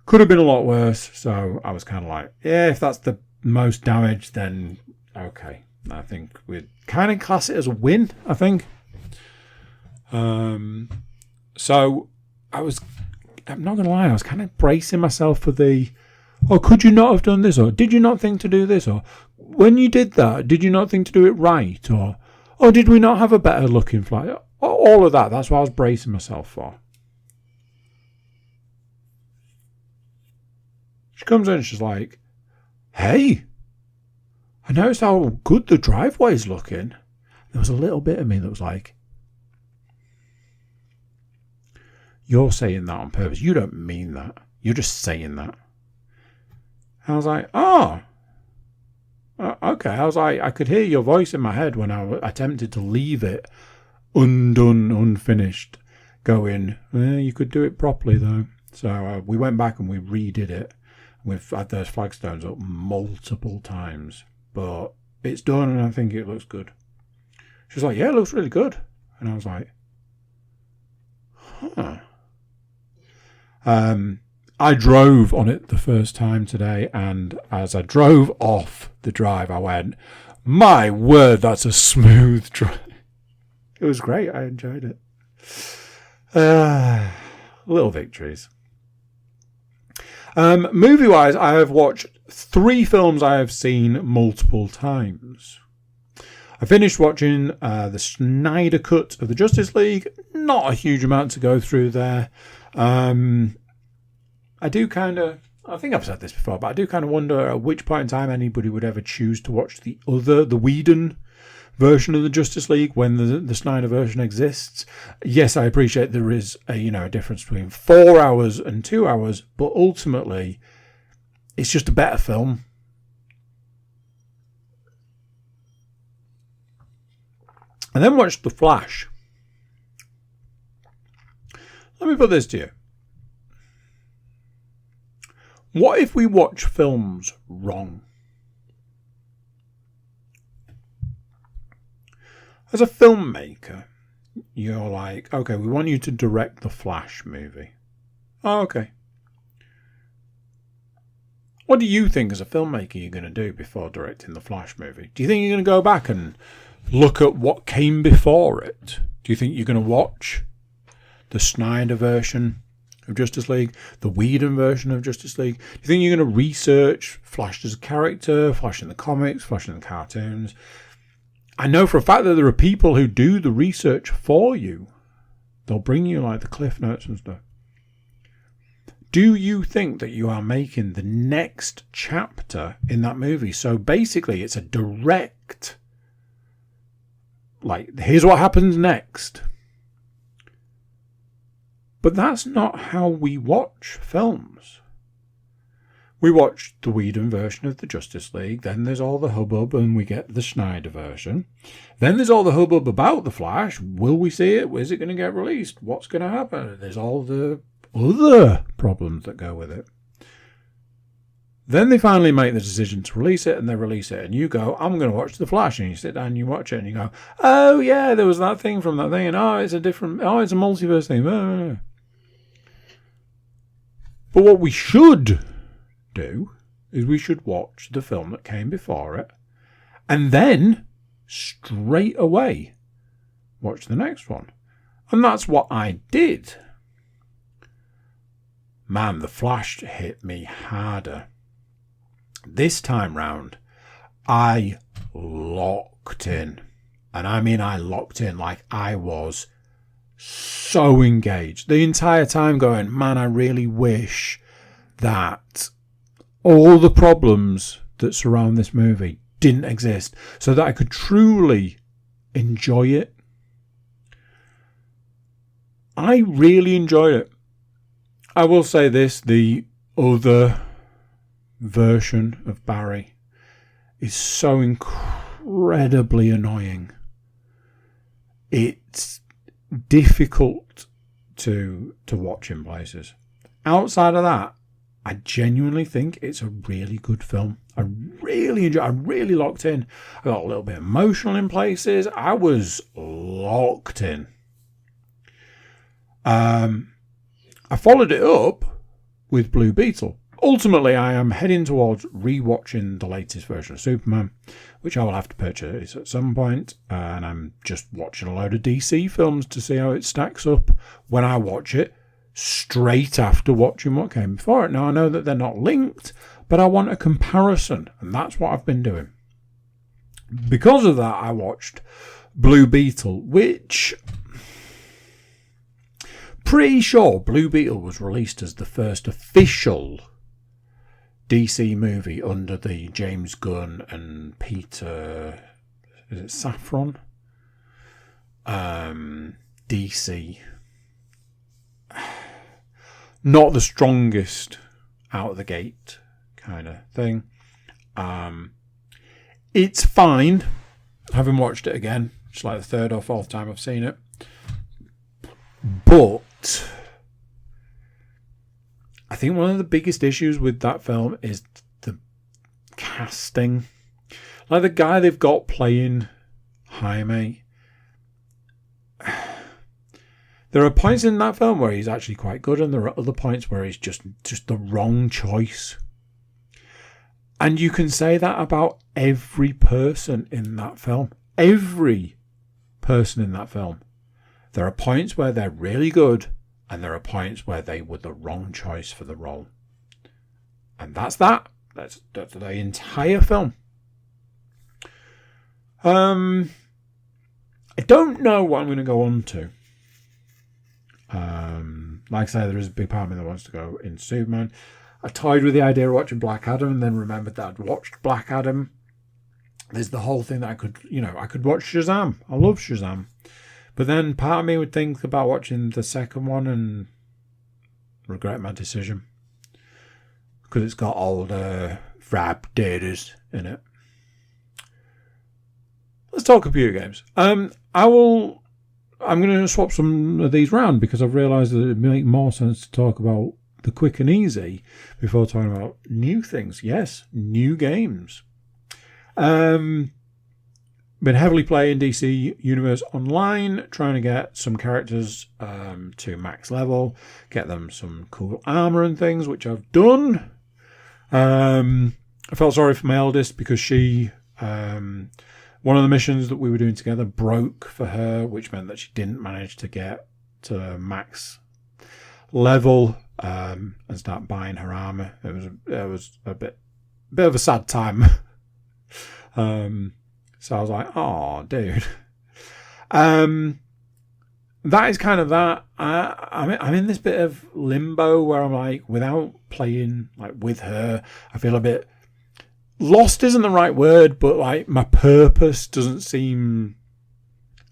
Could have been a lot worse, so I was kind of like, yeah, if that's the most damage, then okay. I think we'd kind of class it as a win, I think. So I'm not going to lie, I was kind of bracing myself for could you not have done this? Or did you not think to do this? Or when you did that, did you not think to do it right? Or did we not have a better looking flight? All of that. That's what I was bracing myself for. She comes in and she's like, hey, I noticed how good the driveway's looking. There was a little bit of me that was like, you're saying that on purpose. You don't mean that. You're just saying that. I was like, okay. I was like, I could hear your voice in my head when I attempted to leave it undone, unfinished. going, you could do it properly though. So we went back and we redid it. We've had those flagstones up multiple times, but it's done and I think it looks good. She was like, yeah, it looks really good. And I was like, huh. I drove on it the first time today, and as I drove off the drive, I went, my word, that's a smooth drive. It was great. I enjoyed it. Little victories. Movie-wise, I have watched 3 films I have seen multiple times. I finished watching the Snyder Cut of the Justice League. Not a huge amount to go through there. I think I've said this before, but I do kind of wonder at which point in time anybody would ever choose to watch the Whedon version of the Justice League when the Snyder version exists. Yes, I appreciate there is a difference between 4 hours and 2 hours, but ultimately it's just a better film. And then watched The Flash. Let me put this to you. What if we watch films wrong? As a filmmaker, you're like, okay, we want you to direct the Flash movie. Oh, okay. What do you think as a filmmaker you're going to do before directing the Flash movie? Do you think you're going to go back and look at what came before it? Do you think you're going to watch the Snyder version of Justice League, the Whedon version of Justice League? Do you think you're going to research Flash as a character, Flash in the comics, Flash in the cartoons? I know for a fact that there are people who do the research for you. They'll bring you like the Cliff Notes and stuff. Do you think that you are making the next chapter in that movie? So basically it's a direct, like, here's what happens next. But that's not how we watch films. We watch the Whedon version of the Justice League, then there's all the hubbub and we get the Snyder version. Then there's all the hubbub about the Flash. Will we see it? Is it going to get released? What's going to happen? There's all the other problems that go with it. Then they finally make the decision to release it, and they release it, and you go, I'm going to watch The Flash, and you sit down and you watch it, and you go, oh yeah, there was that thing from that thing, and it's a multiverse thing. But what we should do is we should watch the film that came before it, and then straight away watch the next one. And that's what I did. Man, The Flash hit me harder. This time round, I locked in. And I mean I locked in, like I was so engaged. The entire time going, man, I really wish that all the problems that surround this movie didn't exist so that I could truly enjoy it. I really enjoyed it. I will say this, the other version of Barry is so incredibly annoying. It's difficult to watch in places. Outside of that, I genuinely think it's a really good film. I really enjoyed it. I really locked in. I got a little bit emotional in places. I was locked in. I followed it up with Blue Beetle. Ultimately, I am heading towards rewatching the latest version of Superman, which I will have to purchase at some point. And I'm just watching a load of DC films to see how it stacks up when I watch it, straight after watching what came before it. Now, I know that they're not linked, but I want a comparison, and that's what I've been doing. Because of that, I watched Blue Beetle, which... pretty sure Blue Beetle was released as the first official DC movie under the James Gunn and Peter, is it Safran? DC. Not the strongest out of the gate kind of thing. It's fine. I haven't watched it again. It's like the third or fourth time I've seen it. But I think one of the biggest issues with that film is the casting. Like the guy they've got playing Jaime. There are points in that film where he's actually quite good, and there are other points where he's just the wrong choice. And you can say that about every person in that film. Every person in that film. There are points where they're really good, and there are points where they were the wrong choice for the role. And that's that. That's the entire film. I don't know what I'm going to go on to. Like I say, there is a big part of me that wants to go in Superman. I toyed with the idea of watching Black Adam and then remembered that I'd watched Black Adam. There's the whole thing that I could watch Shazam. I love Shazam. But then part of me would think about watching the second one and regret my decision. Because it's got all the Frab Daters in it. Let's talk computer games. I'm going to swap some of these round because I've realised that it would make more sense to talk about the quick and easy before talking about new things. Yes, new games. Been heavily playing DC Universe Online, trying to get some characters to max level, get them some cool armour and things, which I've done. I felt sorry for my eldest because she... one of the missions that we were doing together broke for her, which meant that she didn't manage to get to max level and start buying her armor. It was a bit of a sad time. So I was like, "Oh, dude." That is kind of that. I'm in this bit of limbo where I'm like, without playing like with her, I feel a bit. Lost isn't the right word, but like my purpose doesn't seem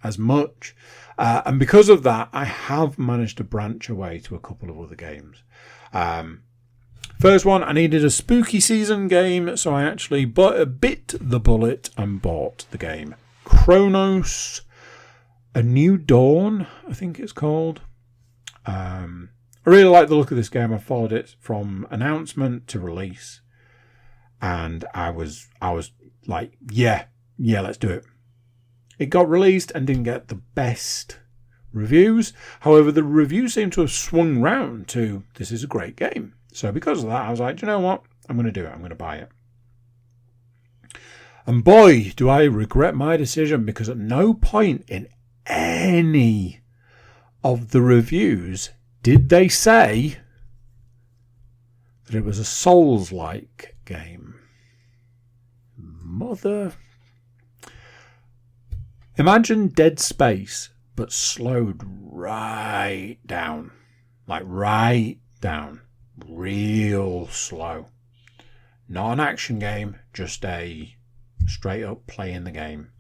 as much. And because of that, I have managed to branch away to a couple of other games. First one, I needed a spooky season game, so I actually bit the bullet and bought the game Chronos, A New Dawn, I think it's called. I really like the look of this game. I followed it from announcement to release. And I was like, yeah, let's do it. It got released and didn't get the best reviews. However, the reviews seem to have swung round to, this is a great game. So because of that, I was like, do you know what? I'm going to do it. I'm going to buy it. And boy, do I regret my decision, because at no point in any of the reviews did they say that it was a Souls-like game. Imagine Dead Space, but slowed right down. Like right down. Real slow. Not an action game, just a straight up playing the game.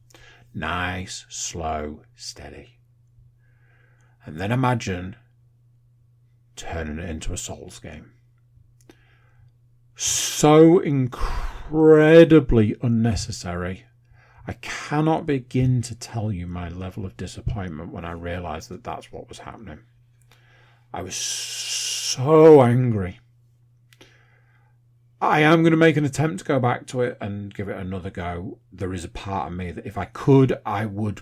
Nice, slow, steady. And then imagine turning it into a Souls game. So incredibly unnecessary. I cannot begin to tell you my level of disappointment when I realised that that's what was happening. I was so angry. I am going to make an attempt to go back to it and give it another go. There is a part of me that if I could, I would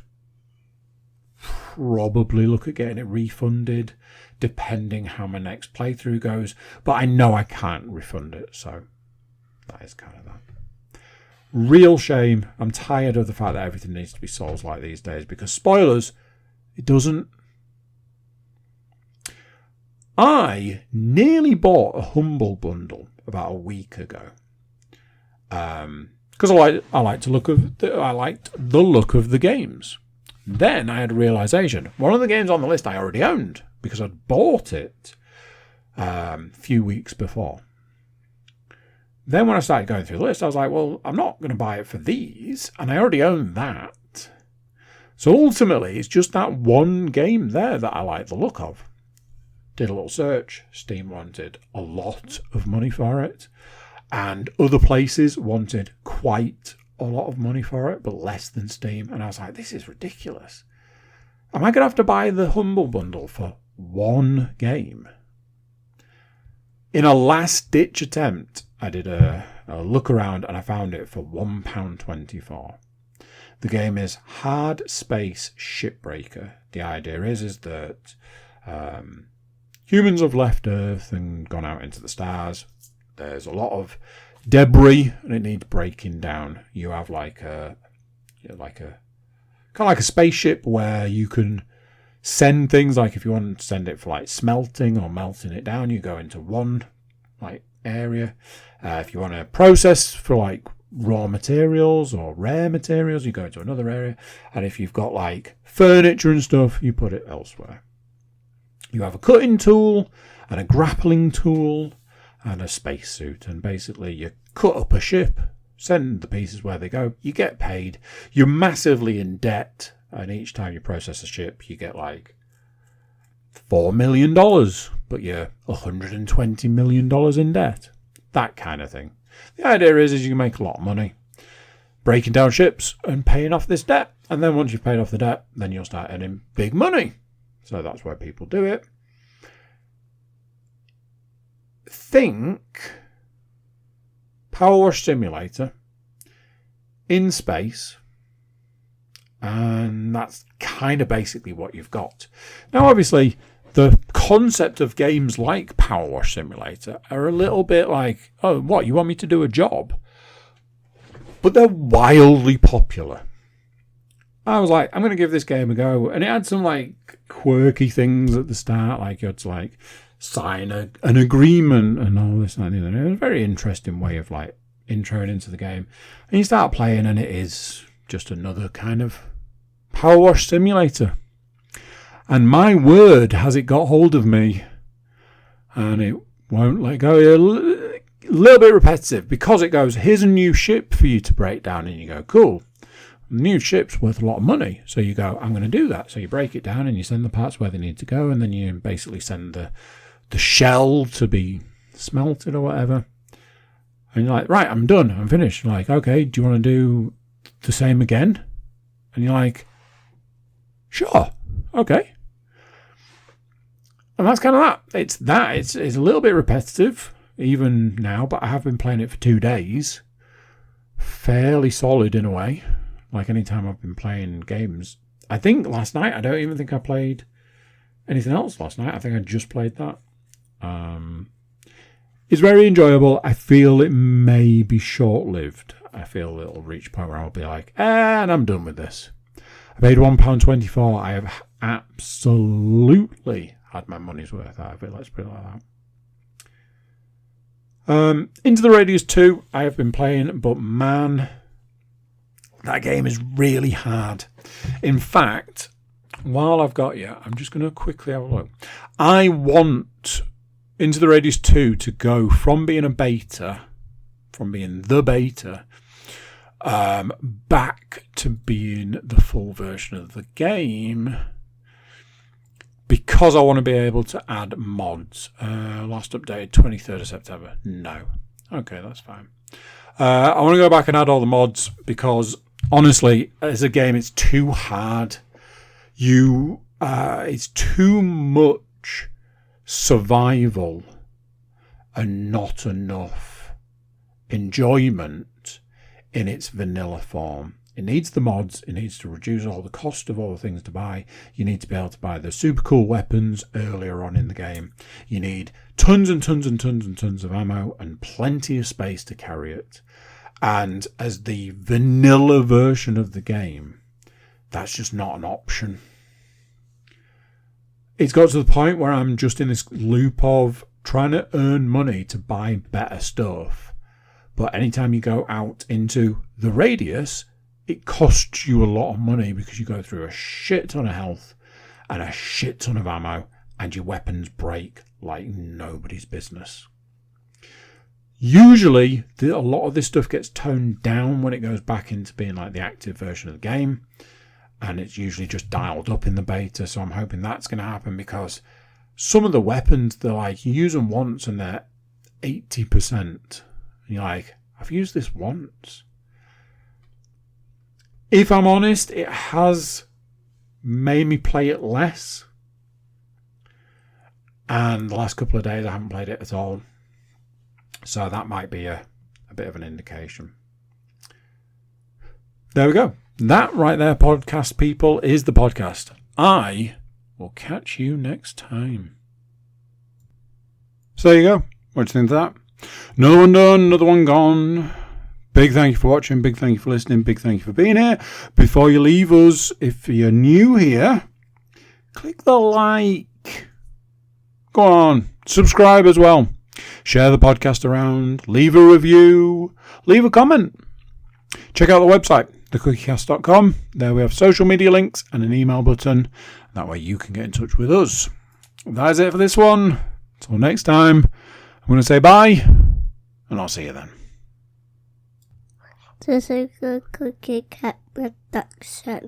probably look at getting it refunded, depending how my next playthrough goes. But I know I can't refund it, so that is kind of that. Real shame. I'm tired of the fact that everything needs to be Souls-like these days, because spoilers, it doesn't. I nearly bought a Humble Bundle about a week ago, because I liked the look of the games. Then I had a realization. One of the games on the list I already owned because I'd bought it a few weeks before. Then when I started going through the list, I was like, well, I'm not going to buy it for these, and I already own that. So ultimately, it's just that one game there that I like the look of. Did a little search. Steam wanted a lot of money for it, and other places wanted quite a lot of money for it, but less than Steam. And I was like, this is ridiculous. am I going to have to buy the Humble Bundle for one game? In a last-ditch attempt, I did a look around and I found it for £1.24. The game is Hard Space Shipbreaker. The idea is that humans have left Earth and gone out into the stars. There's a lot of debris and it needs breaking down. You have like a kind of like a spaceship where you can send things, like if you want to send it for like smelting or melting it down, you go into one like area. If you want to process for like raw materials or rare materials, you go into another area. And if you've got like furniture and stuff, you put it elsewhere. You have a cutting tool and a grappling tool and a spacesuit, and basically you cut up a ship, send the pieces where they go, you get paid, you're massively in debt, and each time you process a ship you get like $4 million, but you're $120 million in debt. That kind of thing. The idea is you can make a lot of money breaking down ships and paying off this debt, and then once you've paid off the debt, then you'll start earning big money. So that's where people do it. Think Power Wash Simulator in space, and that's kind of basically what you've got. Now, obviously, the concept of games like Power Wash Simulator are a little bit like, oh, what, you want me to do a job? But they're wildly popular. I was like, I'm going to give this game a go. And it had some like quirky things at the start, like you had to like sign an agreement and all this and that. It was a very interesting way of like introing into the game. And you start playing and it is just another kind of Power Wash Simulator. And my word, has it got hold of me, and it won't let go. A little bit repetitive, because it goes, here's a new ship for you to break down, and you go, cool. New ship's worth a lot of money, so you go, I'm going to do that. So you break it down and you send the parts where they need to go, and then you basically send the shell to be smelted or whatever. And you're like, right, I'm done, I'm finished. You're like, okay, do you want to do the same again? And you're like, sure, okay. And that's kind of that. It's a little bit repetitive, even now, but I have been playing it for 2 days. Fairly solid in a way. Like any time I've been playing games. I think last night, I don't even think I played anything else last night. I think I just played that. It's very enjoyable. I feel it may be short-lived. I feel it'll reach a point where I'll be like, and I'm done with this. I paid £1.24. I have absolutely had my money's worth out of it. Let's put it like that. Into the Radius 2, I have been playing, but man, that game is really hard. In fact, while I've got you, I'm just going to quickly have a look. I want Into the Radius 2 to go from being a beta, from being the beta, back to being the full version of the game, because I want to be able to add mods. Last updated 23rd of September. No. Okay, that's fine. I want to go back and add all the mods because, honestly, as a game, it's too hard. It's too much survival and not enough enjoyment in its vanilla form. It needs the mods. It needs to reduce all the cost of all the things to buy. You need to be able to buy the super cool weapons earlier on in the game. You need tons and tons and tons and tons of ammo and plenty of space to carry it. And as the vanilla version of the game, that's just not an option. It's got to the point where I'm just in this loop of trying to earn money to buy better stuff. But anytime you go out into the Radius, it costs you a lot of money because you go through a shit ton of health and a shit ton of ammo, and your weapons break like nobody's business. Usually, a lot of this stuff gets toned down when it goes back into being like the active version of the game, and it's usually just dialed up in the beta, so I'm hoping that's going to happen, because some of the weapons, they're like, you use them once and they're 80%. And you're like, I've used this once. If I'm honest, it has made me play it less. And the last couple of days I haven't played it at all. So that might be a bit of an indication. There we go. That right there, podcast people, is the podcast. I will catch you next time. So there you go. What do you think of that? Another one done, another one gone. Big thank you for watching. Big thank you for listening. Big thank you for being here. Before you leave us, if you're new here, click the like. Go on. Subscribe as well. Share the podcast around. Leave a review. Leave a comment. Check out the website, thecookiecast.com. There we have social media links and an email button. That way you can get in touch with us. That is it for this one. Until next time, I'm going to say bye, and I'll see you then. This is a Cookie Cat production.